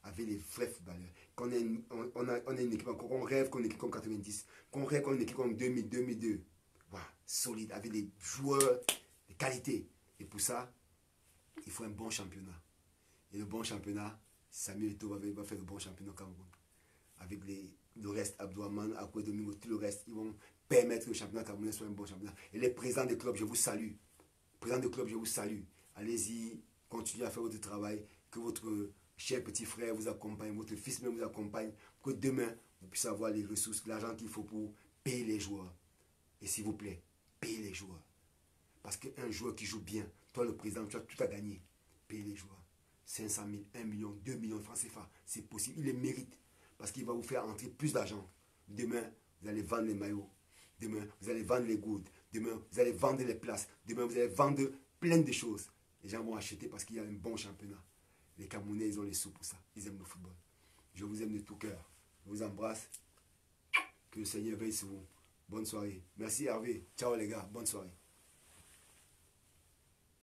Avec les vrais footballeurs. Qu'on ait une équipe, qu'on rêve qu'on ait une équipe comme 90, qu'on rêve qu'on ait une équipe comme 2000, 2002. Voilà, solide, avec des joueurs de qualité. Et pour ça, il faut un bon championnat. Et le bon championnat, Samuel Eto'o va faire le bon championnat au Cameroun. Avec le reste, Abdouhaman, Akwe Domingo, tout le reste, ils vont permettre que le championnat camerounais soit un bon championnat. Et les présidents des clubs, je vous salue. Présidents des clubs, je vous salue. Allez-y, continuez à faire votre travail. Que votre cher petit frère vous accompagne, votre fils même vous accompagne. Pour que demain, vous puissiez avoir les ressources, l'argent qu'il faut pour payer les joueurs. Et s'il vous plaît, payez les joueurs. Parce qu'un joueur qui joue bien, toi le président, tu as tout à gagner. Payez les joueurs. 500 000, 1 million, 2 millions de francs CFA. C'est possible, il les mérite. Parce qu'il va vous faire entrer plus d'argent. Demain, vous allez vendre les maillots. Demain, vous allez vendre les goods. Demain, vous allez vendre les places. Demain, vous allez vendre plein de choses. Les gens vont acheter parce qu'il y a un bon championnat. Les Camerounais, ils ont les sous pour ça. Ils aiment le football. Je vous aime de tout cœur. Je vous embrasse. Que le Seigneur veille sur vous. Bonne soirée. Merci Hervé. Ciao les gars. Bonne soirée.